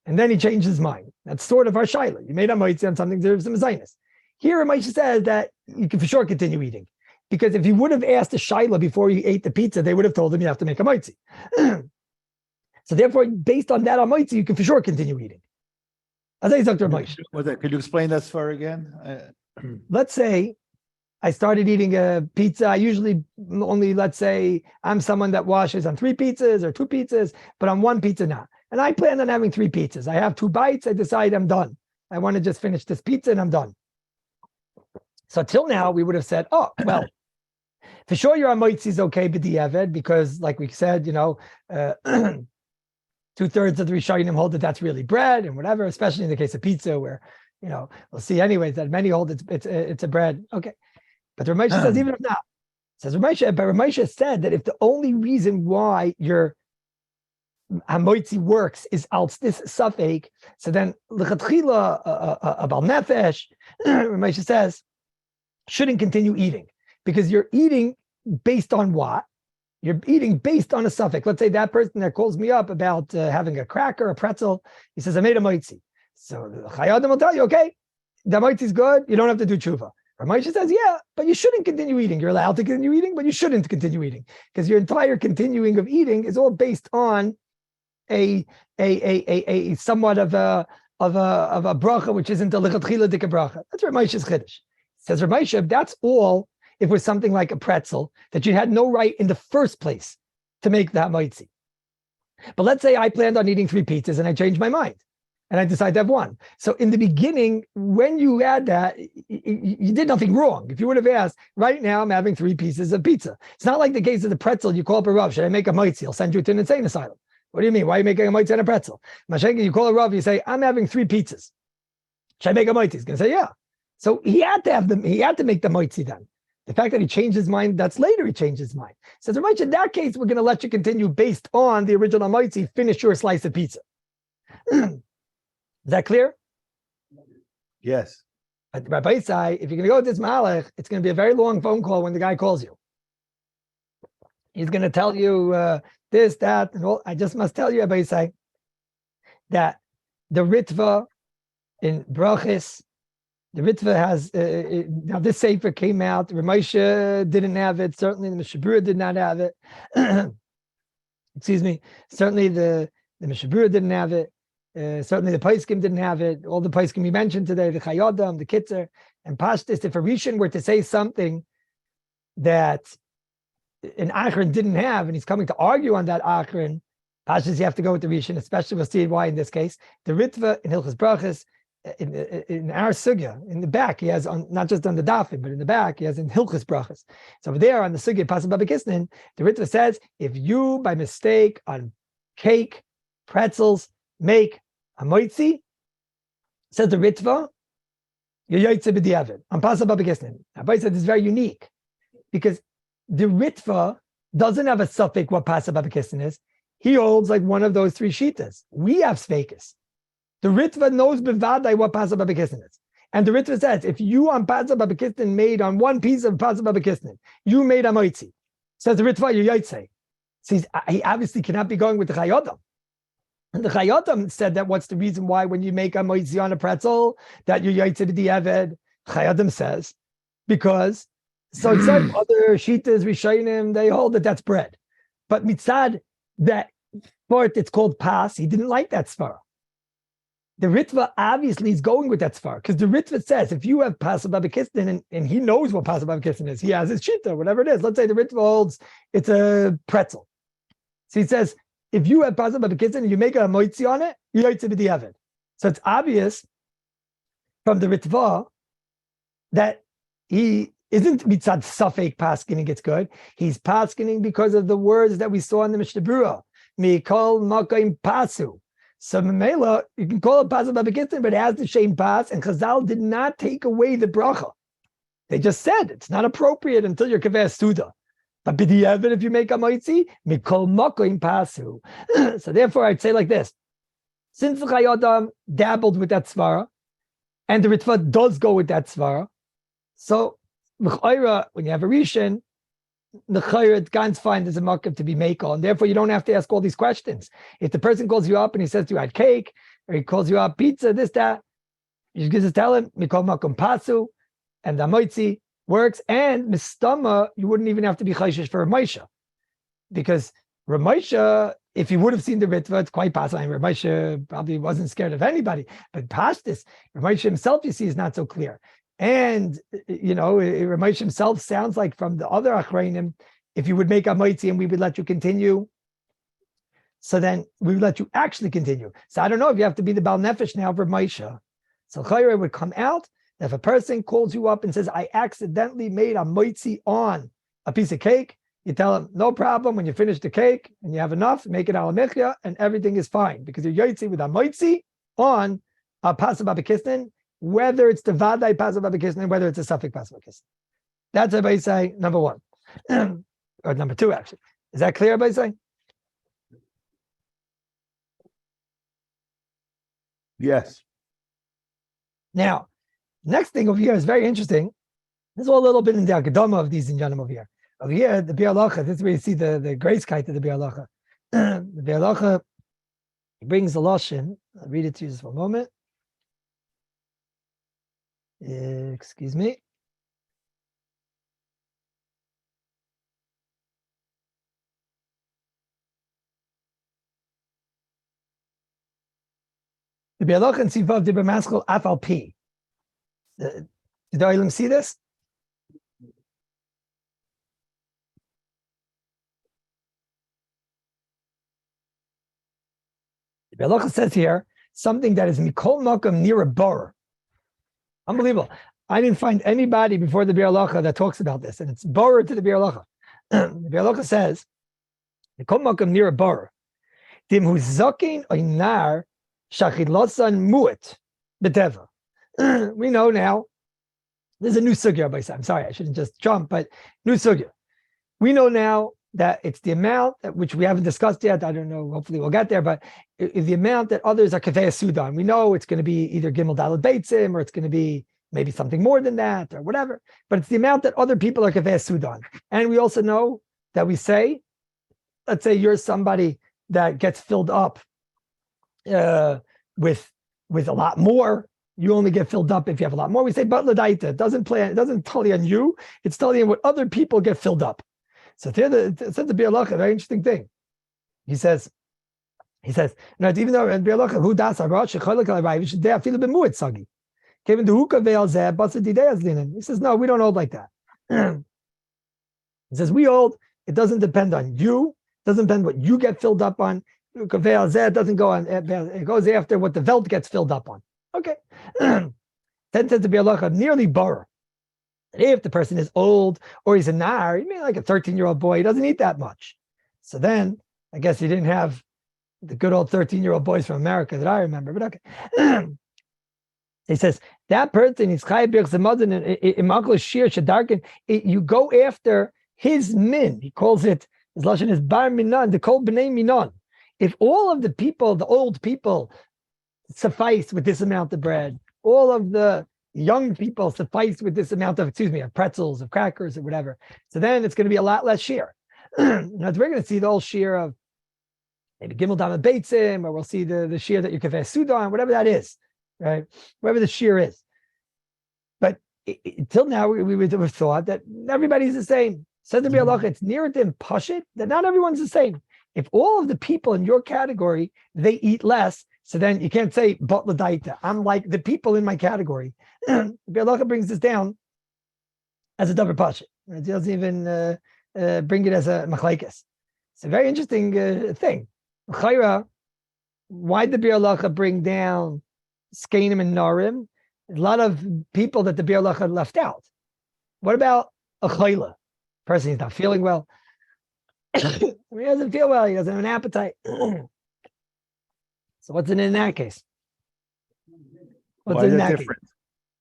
and then he changed his mind. That's sort of our shaila. You made a moitzi on something that deserves some zaynis. Here Moshe says that you can for sure continue eating, because if he would have asked the shaila before he ate the pizza, they would have told him you have to make a moitzi. So therefore, based on that moitzi, you can for sure continue eating. As I Dr. Moshe. Could you explain that for again? Let's say I started eating a pizza. I usually only, let's say I'm someone that washes on 3 pizzas or 2 pizzas, but on 1 pizza now. And I plan on having 3 pizzas. I have 2 bites. I decide I'm done. I want to just finish this pizza and I'm done. So till now, we would have said, oh, well, for sure your amoitzi is okay, b'diavad, because like we said, 2/3 of the Rishonim hold that that's really bread and whatever, especially in the case of pizza where, we'll see anyways that many hold it's a bread. Okay. But Ramesh says, even if not, Ramesh said that if the only reason why your hamoitzi works is als this suffix, so then l'chatchila abal nefesh, Ramesh says, shouldn't continue eating, because you're eating based on what? You're eating based on a suffix. Let's say that person that calls me up about having a cracker, a pretzel, he says, I made a moitzi. So the HaRav will tell you, okay, the moitzi is good, you don't have to do tshuva. Ramesh says, yeah, but you shouldn't continue eating. You're allowed to continue eating, but you shouldn't continue eating, because your entire continuing of eating is all based on a somewhat of a bracha, which isn't a lichatchila dika bracha. That's Ramesh's chiddush. Says Ramesh, that's all if it was something like a pretzel that you had no right in the first place to make that moitzi. But let's say I planned on eating 3 pizzas and I changed my mind and I decided to have 1. So in the beginning, when you had that, you did nothing wrong. If you would have asked, right now I'm having 3 pieces of pizza. It's not like the case of the pretzel. You call up a Rav, should I make a mitzi? He'll send you to an insane asylum. What do you mean? Why are you making a mitzi and a pretzel? Mashenka, you call a Rav, you say, I'm having 3 pizzas. Should I make a mitzi? He's going to say, yeah. So he had to make the mitzi then. The fact that he changed his mind, that's later he changed his mind. Says, Ramach, in that case, we're going to let you continue based on the original mitzi, finish your slice of pizza. Is that clear? Yes. Rabbi Isai, if you're going to go with this malach, it's going to be a very long phone call when the guy calls you. He's going to tell you this, that, and all. I just must tell you, Rabbi Isai, that the Ritva in Brachos, the Ritva has, now this Sefer came out, Ramosha didn't have it, certainly the Mishabura did not have it. Excuse me, certainly the Mishabura didn't have it, certainly the Paiskim didn't have it, all the Paiskim you mentioned today, the Chayodam, the Kitzer, and Pashtis, if a Rishon were to say something that an Achron didn't have, and he's coming to argue on that Achron, Pashtis, you have to go with the Rishon, especially we'll see why in this case. The Ritva in Hilchos Brachos, in our sugya, in the back, he has on not just on the dafim, but in the back, he has in Hilchos Brachos. So over there on the sugya, Pasuk Babakisnin, the Ritva says, if you by mistake on cake, pretzels, make a moitzi, says the Ritva, you're yoytze b'diavad. On Pasuk Babakisnin. Abai said this is very unique because the Ritva doesn't have a suffix what Pasuk Babakisnin is. He holds like one of those 3 shitas. We have sveikas. The Ritva knows bevadai what Pasuk Babakisnin is. And the Ritva says, if you on Pasuk Babakisnin made on 1 piece of Pasuk Babakisnin, you made a moitzi. Says the Ritva, you yoytze. So he obviously cannot be going with the Chayodam. And the Chayodam said that what's the reason why when you make a moitzi on a pretzel, that you yoytze to the Eved? Chayodam says, because so it's like other shitas, Rishonim, they hold that that's bread. But mitzad, that part it's called pas, he didn't like that svara. The Ritva obviously is going with that svara because the Ritva says if you have Pasuk Babakisnin and he knows what Pasuk Babakisnin is, he has his shita, whatever it is. Let's say the Ritva holds it's a pretzel. So he says if you have Pasuk Babakisnin and you make a moitzi on it, you yoytze b'diavad. So it's obvious from the Ritva that he isn't mitzad safek paskening it's good. He's paskening because of the words that we saw in the Mishnah Berurah. Mikol makom pasu. So Memela, you can call it Pasuk Babakisnin, but it has the same pas, and Chazal did not take away the bracha. They just said it's not appropriate until you're kaveh suda. But b'diavad, if you make a moitzi, mikol makom pasu. So therefore, I'd say like this: since the Chayodam dabbled with that svara, and the Ritva does go with that svara, so when you have a Rishon, the Chayr can't find there's a makam to be makel, and therefore you don't have to ask all these questions. If the person calls you up and he says to you, I had cake, or he calls you up pizza, this, that, you just tell him, mikol makom pasu, and the moitzi works, and mistama, you wouldn't even have to be chayshish for Ramosha. Because Ramosha, if you would have seen the Ritva, it's quite possible. And Ramosha probably wasn't scared of anybody, but Pashtis, Ramosha himself, you see, is not so clear. And, you know, Ramesh himself sounds like from the other Achreinim, if you would make a moitzi and we would let you continue, so then we would let you actually continue. So I don't know if you have to be the Baal Nefesh now for Moshe. So Chayre would come out, if a person calls you up and says, I accidentally made a moitzi on a piece of cake, you tell him, no problem, when you finish the cake and you have enough, make it al mechya and everything is fine, because you're yotzi with a moitzi on a Pasuk Babakisnin, whether it's the Vadai Pasuk Babakisnin, whether it's a Safek Pasuk Babakisnin. That's everybody say number 1. Or number 2, actually. Is that clear, everybody say? Yes. Now, next thing over here is very interesting. This is all a little bit in the Akadama of these inyanim over here. Over here, the Bahalacha, this is where you see the grace kite of the Bahalacha. The Bahalacha brings a lashon. I'll read it to you just for a moment. Excuse me. The Bahalacha and Sivav Dibra Maskal Afal P. Did the Olim see this? The Halacha says here something that is mikol makam near a bor. Unbelievable. I didn't find anybody before the Biur Halacha that talks about this, and it's bor to the Biur Halacha. The Biur Halacha says mikol makam near a bor. Dim hu zakin oynar shachidlosan muet beteva. We know now. There's a new sugya, by I'm sorry, I shouldn't just jump, but new sugya. We know now that it's the amount which we haven't discussed yet. I don't know. Hopefully, we'll get there. But it's the amount that others are kaveh sudan. We know it's going to be either gimel daled beitzim, or it's going to be maybe something more than that, or whatever. But it's the amount that other people are kaveh sudan. And we also know that we say, let's say you're somebody that gets filled up with a lot more. You only get filled up if you have a lot more. We say, but l'daita, it doesn't tell you on you, it's telling you what other people get filled up. So here it says the Biur Halacha, a very interesting thing. He says, no, even though in Biur Halacha, who das HaRav shecholek al HaRav, they afilu b'muet sagi. Kevin the hookah veil zeh, basa didei azlinen. He says, no, we don't hold like that. He says, we hold, it doesn't depend on you, it doesn't depend what you get filled up on. Hookah veil zeh doesn't go on, it goes after what the veld gets filled up on. Okay. Then says the Biur Halacha, nearly bar. If the person is old or he's a nar, he may like a 13-year-old boy, he doesn't eat that much. So then I guess he didn't have the good old 13-year-old boys from America that I remember, but okay. He says that person is you go after his min. He calls it, his lashon is bar minan, the kol b'nei minan. If all of the people, the old people, suffice with this amount of bread, all of the young people suffice with this amount of, of pretzels, of crackers, or whatever. So then it's going to be a lot less shear. Now we're going to see the whole shear of maybe gimel dama beitzim, or we'll see the shear that you kaveh sudan, whatever that is, right? Whatever the shear is. But until now, we would have thought that everybody's the same. Says the Biur Halacha, it's near to pashit that not everyone's the same. If all of the people in your category, they eat less, so then you can't say, but l'daita, I'm like the people in my category. Biur Halacha brings this down as a davar pashit. It doesn't even bring it as a machlekes. It's a very interesting thing. Why did the Biur Halacha bring down skenim and narim? A lot of people that the Biur Halacha left out. What about a chayla? Person is not feeling well. He doesn't feel well. He doesn't have an appetite. So what's in that case? Why is it different?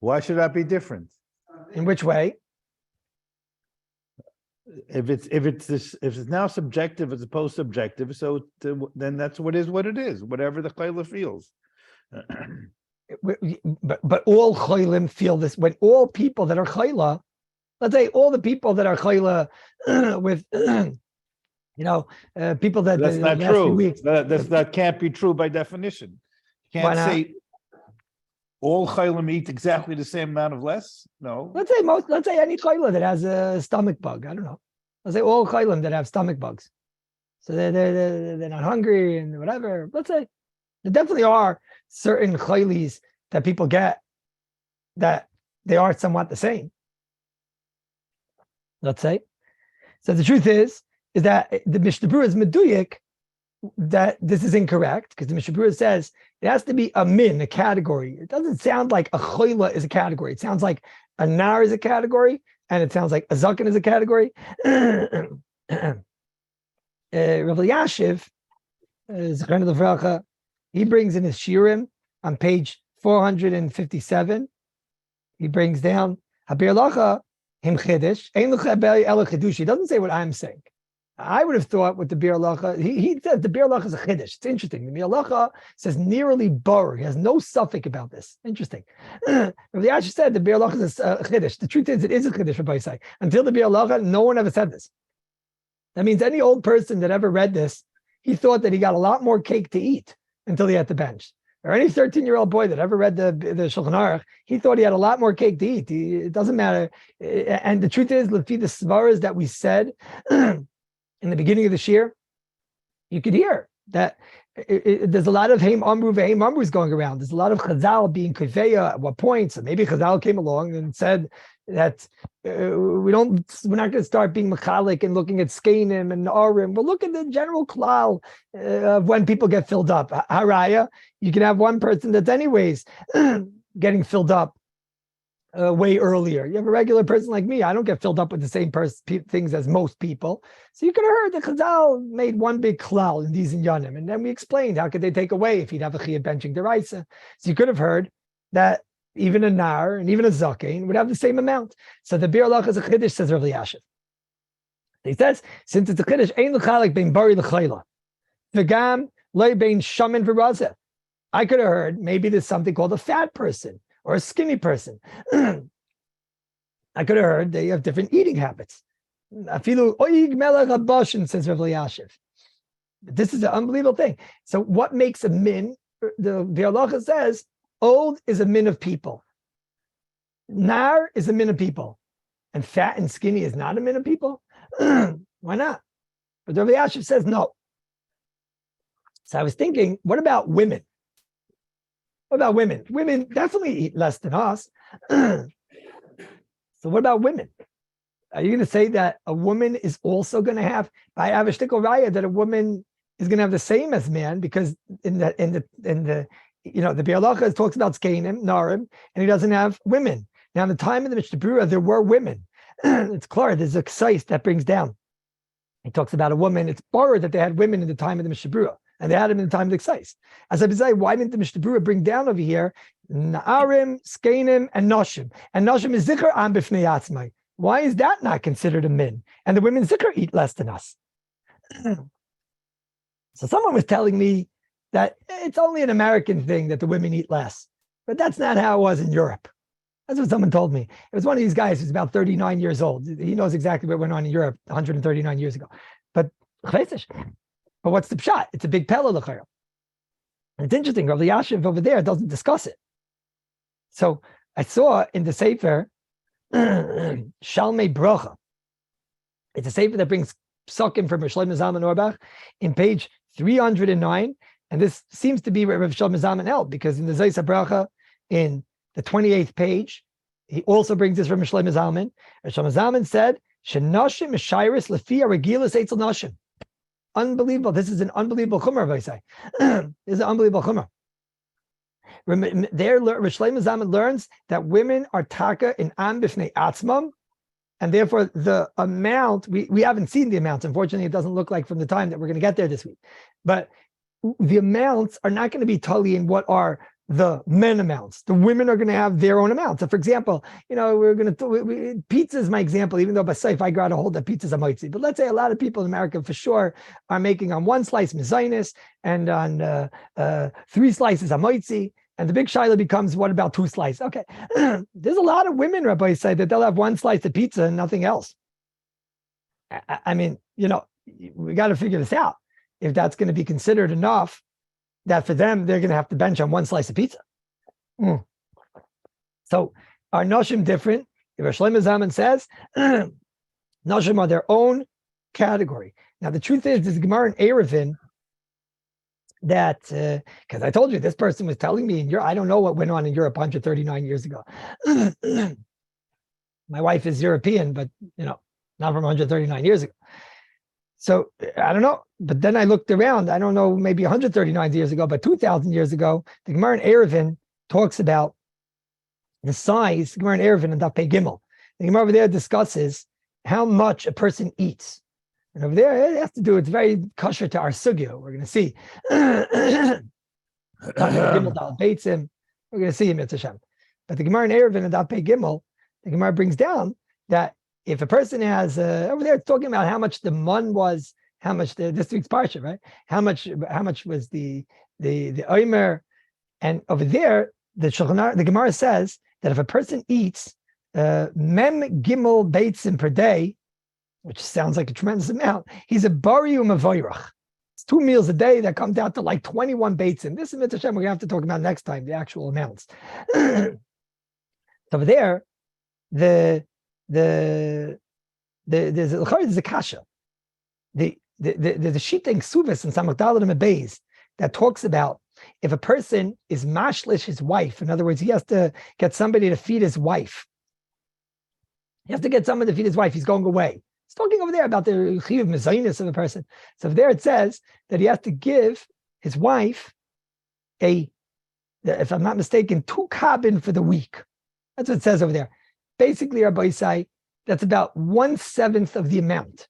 Why should that be different? In which way? If it's now subjective as opposed to subjective, then that's what it is. Whatever the chayla feels. But all chaylim feel this. When all people that are chayla, let's say all the people that are chayla with. People that that's not true. That can't be true by definition. You can't say all chaylim eat exactly the same amount of less. No. Let's say any chayla that has a stomach bug. I don't know. Let's say all chaylim that have stomach bugs. So they're not hungry and whatever. Let's say there definitely are certain chaylis that people get that they are somewhat the same. Let's say. So the truth is that the Mishnah Berurah is meduyik that this is incorrect, because the Mishnah Berurah says it has to be a min, a category. It doesn't sound like a choila is a category. It sounds like a nar is a category, and it sounds like a zaken is a category. Rav Elyashiv, Zechron Levracha, he brings in his shirim on page 457. He brings down HaBiur Halacha him chidish ein l'cha ela chidush. He doesn't say what I'm saying. I would have thought with the Biur Halacha, he said the Biur Halacha is a chiddush. It's interesting. The Biur Halacha says nearly bar. He has no suffix about this. Interesting. Rav Elyashiv said the Biur Halacha is a chiddush. The truth is, it is a chiddush, Rabbi Yisai. Until the Biur Halacha, no one ever said this. That means any old person that ever read this, he thought that he got a lot more cake to eat until he had the bench. Or any 13-year-old boy that ever read the Shulchan Aruch, he thought he had a lot more cake to eat. It doesn't matter. And the truth is, Lefi the svaras that we said in the beginning of this year, you could hear that there's a lot of Haim Amru ve'Haim Amrus going around. There's a lot of Chazal being Kivea at what point. So maybe Chazal came along and said that we're not going to start being Mechalik and looking at Skainim and Arim. We'll look at the general klal of when people get filled up. Haraya, you can have one person that's anyways getting filled up way earlier. You have a regular person like me. I don't get filled up with the same things as most people. So you could have heard that Chazal made one big klal in these inyanim, and then we explained how could they take away if he'd have a chiyuv benching deraisa. So you could have heard that even a nar and even a zakein would have the same amount. So the bir halachah is a chiddush, says Rav Elyashiv. He says, since it's a chiddush, ein l'chalik bein bari l'chayla, v'gam loy bein shaman v'razeh. I could have heard maybe there's something called a fat person or a skinny person. I could have heard they have different eating habits. Afilu oig melech habashin, says Rav Elyashiv. This is an unbelievable thing. So what makes a min? The halacha says old is a min of people. Nar is a min of people. And fat and skinny is not a min of people? Why not? But Rav Elyashiv says no. So I was thinking, what about women? What about women? Women definitely eat less than us. So what about women? Are you going to say that a woman is also going to have, I have a shtickle raya that a woman is going to have the same as man, because in the the Bialacha talks about Skainim, Narim, and he doesn't have women. Now in the time of the Mishnah Berurah, there were women. It's clear there's a ksais that brings down. He talks about a woman. It's borrowed that they had women in the time of the Mishnah Berurah, and they had them in the time of the ksais. As I say, why didn't the Mishnah Berurah bring down over here Na'arim, Skainim, and Noshim? And Noshim is zikr am b'fnei atzmai. Why is that not considered a min? And the women zikr eat less than us. So someone was telling me that it's only an American thing that the women eat less, but that's not how it was in Europe. That's what someone told me. It was one of these guys who's about 39 years old. He knows exactly what went on in Europe 139 years ago. But what's the pshat? It's a big pella l'chayr. It's interesting. Rav Elyashiv over there doesn't discuss it. So I saw in the Sefer Shalmei Bracha. It's a Sefer that brings psukim from Rav Shlomo Zalman Auerbach in page 309. And this seems to be where Rav Shlomo Zalman held, because in the Zayis HaBracha, in the 28th page, he also brings this from Rav Shlomo Zalman. Rav Shlomo Zalman said, "Shenashim mishayris lefi regilas eitzel nashim." Unbelievable. This is an unbelievable chumrah, I say. This is an unbelievable chumrah. There, Rav Shlomo Zalman learns that women are taka in am b'fnei atzmam, and therefore the amount, we haven't seen the amounts. Unfortunately, it doesn't look like from the time that we're going to get there this week. But the amounts are not going to be totally in what are the men amounts. The women are going to have their own amounts. So for example, we're going to, pizza is my example, even though by safe I got a hold that pizza's a mitzi. But let's say a lot of people in America for sure are making on one slice mezainis and on 3 slices a mitzi. And the big shaila becomes, what about 2 slices? Okay. There's a lot of women, Rabbi, say that they'll have 1 slice of pizza and nothing else. I mean, we got to figure this out. If that's going to be considered enough, that for them, they're going to have to bench on 1 slice of pizza. So are Noshim different? If Rav Shlomo Zalman says, Noshim are their own category. Now, the truth is, this Gemara in Eruvin, that, because I told you, this person was telling me in Europe, I don't know what went on in Europe 139 years ago. My wife is European, but, not from 139 years ago. So I don't know. But then I looked around, I don't know, maybe 139 years ago, but 2,000 years ago, the Gemara in Eruvin talks about the size, Gemara in Eruvin and Daf Pei Gimel. The Gemara over there discusses how much a person eats. And over there, it has to do, it's very kosher to our sugya. We're going to see. We're going to see him, Yitzhak Hashem. But the Gemara in Eruvin and Daf Pei Gimel, the Gemara brings down that if a person has, over there, it's talking about how much the mun was, how much this week's parsha, right? How much was the omer, and over there, the Gemara says that if a person eats mem gimel beitzim per day, which sounds like a tremendous amount, he's a bari u'mavoyrach. It's 2 meals a day that comes out to like 21 beitzim. This is Mitzvah Hashem, we're gonna have to talk about next time, the actual amounts. Over there, there's a kasha. The shita in Ksuvas and Samach Dalet and Beis that talks about if a person is mashlish his wife, in other words, he has to get somebody to feed his wife. He has to get someone to feed his wife. He's going away. It's talking over there about the chiyuv mezainis of a person. So there it says that he has to give his wife if I'm not mistaken, 2 kabin for the week. That's what it says over there. Basically, Rabbi say that's about 1/7 of the amount.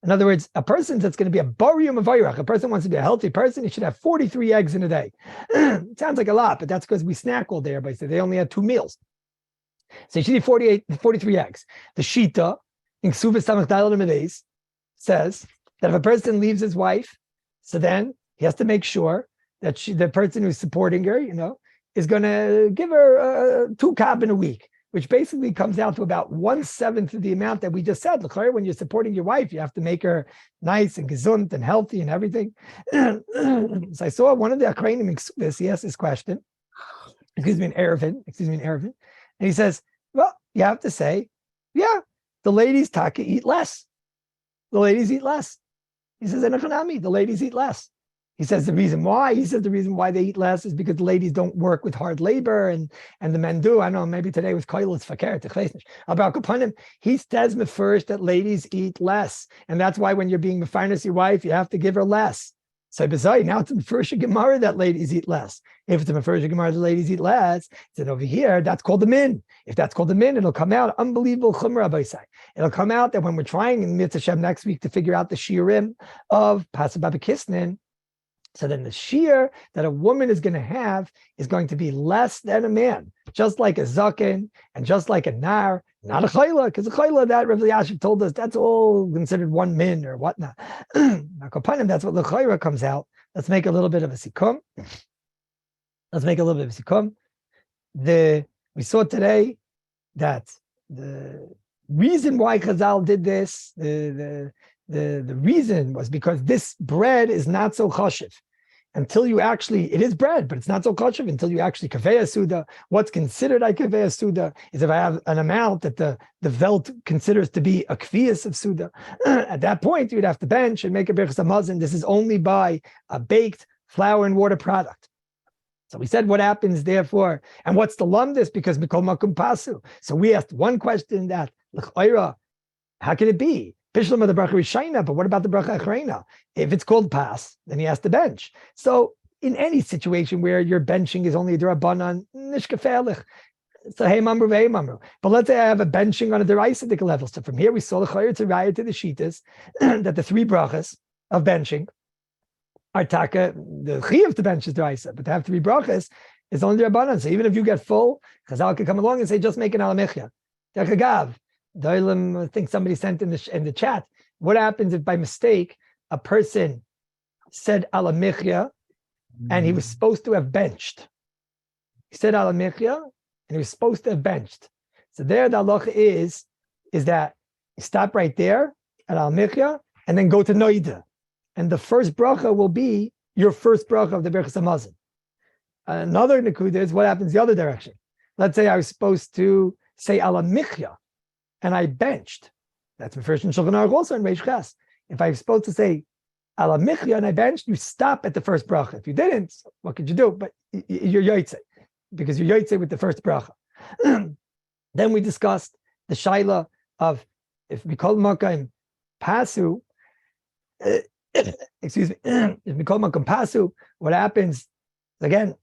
In other words, a person that's going to be a barium of vayrach, a person wants to be a healthy person, he should have 43 eggs in a day. It sounds like a lot, but that's because we snack all day. Everybody said they only had 2 meals. So you should eat 43 eggs. The Shita in Ksuvas Samach Daled Amades says that if a person leaves his wife, so then he has to make sure that the person who's supporting her, is going to give her 2 kabin a week, which basically comes out to about 1/7 of the amount that we just said. When you're supporting your wife, you have to make her nice and gesund and healthy and everything. So I saw one of the Akrainim in Ksuvas, he asked this question, in Erevin, and he says, well, you have to say, yeah, the ladies taka eat less. The ladies eat less. He says, the ladies eat less. He says the reason why. He says the reason why they eat less is because the ladies don't work with hard labor and the men do. I know maybe today was Kallus fakert. About Kapanim, he says first that ladies eat less, and that's why when you're being mefarnes your wife, you have to give her less. So beside now it's a Mefersha Gemara that ladies eat less. If it's a Mefersha Gemara the ladies eat less, then over here that's called the min. If that's called the min, it'll come out unbelievable chumrah by side. It'll come out that when we're trying in Mitzvah Shem next week to figure out the shiurim of Pasuk Babakisnin, so then the shear that a woman is going to have is going to be less than a man, just like a zaken and just like a nar, not a chayla, because a chayla that Rav Elyashiv told us that's all considered 1 min or whatnot. Now, Kapanim, that's what the chayla comes out. Let's make a little bit of a sikum. We saw today that the reason why Chazal did this, the reason was because this bread is not so chashiv. Until you actually, it is bread, but it's not so kosher until you actually kaveh suda. What's considered a kaveh suda is if I have an amount that the Welt considers to be a kvias of suda. At that point, you'd have to bench and make a berachas hamazon. This is only by a baked flour and water product. So we said what happens therefore, and what's the lumdis? Because mikol makum pasu. So we asked one question that l'chayra, how can it be? Bishlam of the bracha Rishayna, but what about the bracha Achrayna? If it's called pass, then he has to bench. So in any situation where your benching is only a derabanan, nishkafelich. So hey mamru v'hey mamru. But let's say I have a benching on a deraisadik level. So from here we saw the chayyur to raya to the shitas that the 3 brachas of benching are taka. The chiyuv to bench is deraisa, but to have 3 brachas is only derabanan. So even if you get full, Chazal could come along and say just make an alamechya. Derechagav. I think somebody sent in the chat, what happens if by mistake a person said alamichya and he was supposed to have benched? He said alamichya and he was supposed to have benched. So there the halacha is that you stop right there at alamichya and then go to noida. And the first bracha will be your first bracha of the berachas hamazon. Another nekuda is what happens the other direction. Let's say I was supposed to say alamichya and I benched. That's my first in Shulchan Aruch also in Reish Ches. If I'm supposed to say ala michya and I benched, you stop at the first bracha. If you didn't, what could you do? But you're yoytze, because you're yoytze with the first bracha. Then we discussed the shaila of if mikol makam pasu, excuse me, if mikol makam pasu, what happens again?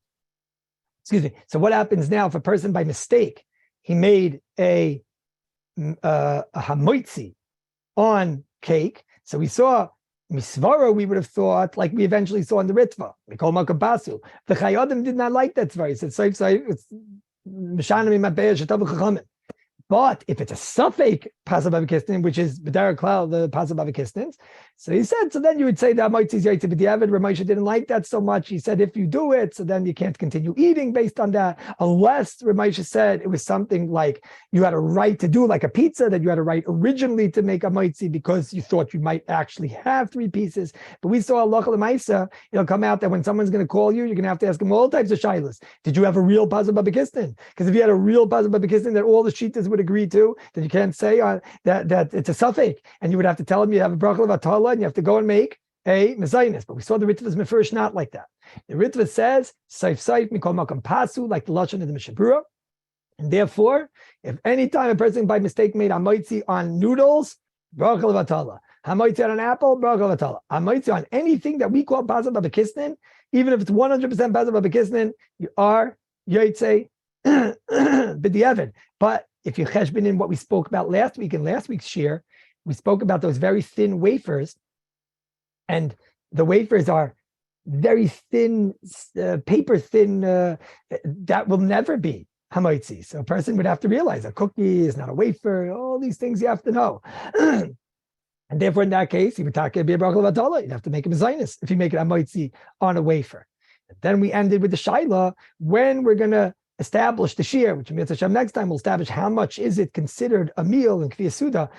Excuse me. So what happens now if a person by mistake he made a hamoitzi on cake? So we saw misvara, we would have thought like we eventually saw in the Ritva. Mikol makam pasu. The Chayodim did not like that tzvar. He said, it's mishanim imabeh shetav chachamim. But if it's a suffix pasuk b'avakistin, which is b'derek klal the pasuk b'avakistins, so he said, so then you would say that Moitzi is yaitze b'diavad. Ramosha didn't like that so much. He said if you do it, so then you can't continue eating based on that, unless Ramosha said it was something like you had a right to do, like a pizza, that you had a right originally to make a Moitzi because you thought you might actually have 3 pieces. But we saw halacha l'maisa, it'll come out that when someone's going to call you, you're going to have to ask them all types of shilas. Did you have a real pasuk b'avakistin? Because if you had a real pasuk b'avakistin that all the shitas would agree to, then you can't say that it's a suffix, and you would have to tell them you have a bracha of atala and you have to go and make a mezainis. But we saw the Ritva's mefurish not like that. The Ritva says, Saif Saif Mikol Makam Pasu, like the Lashon of the Mishnah Berurah. And therefore, if any time a person by mistake made Hamaitzi on noodles, Bracha Levatala. Hamaitzi on an apple, Bracha Levatala. Hamaitzi on anything that we call Pasul Babakisnin, even if it's 100% Pasul Babakisnin, you are Yotzei B'di'evid. But if you cheshbon in what we spoke about last week in last week's shir, we spoke about those very thin wafers, and the wafers are very thin, paper thin, that will never be hamaitzi. So a person would have to realize a cookie is not a wafer, all these things you have to know. And therefore, in that case, you would be a bracha levatala. You'd have to make him a zionist if you make it hamaitzi on a wafer. And then we ended with the shaila when we're going to establish the shir, which means next time we'll establish how much is it considered a meal in Kfiyah Suda.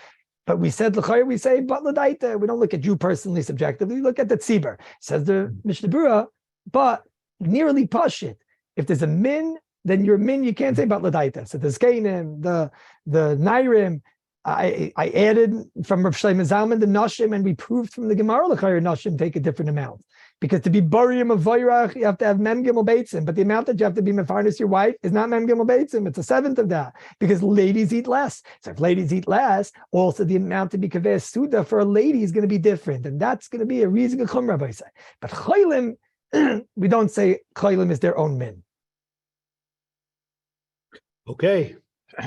But we said l'chayr, we say but l'daita. We don't look at you personally subjectively. We look at the tzibur. Says the Mishnah Berurah, but nearly pashit. If there's a min, then your min you can't say but l'daita. So the zkeinim, the nairim. I added from Rav Shlomo Zalman the nashim, and we proved from the Gemara l'chayr nashim take a different amount. Because to be barium of vayrach, you have to have mem gimel beitzim, but the amount that you have to be mefarnes your wife is not mem gimel beitzim, it's a seventh of that, because ladies eat less. So if ladies eat less, also the amount to be kaveh suda for a lady is going to be different, and that's going to be a reason to come, Rabbi say. But chaylim, we don't say chaylim is their own min. Okay.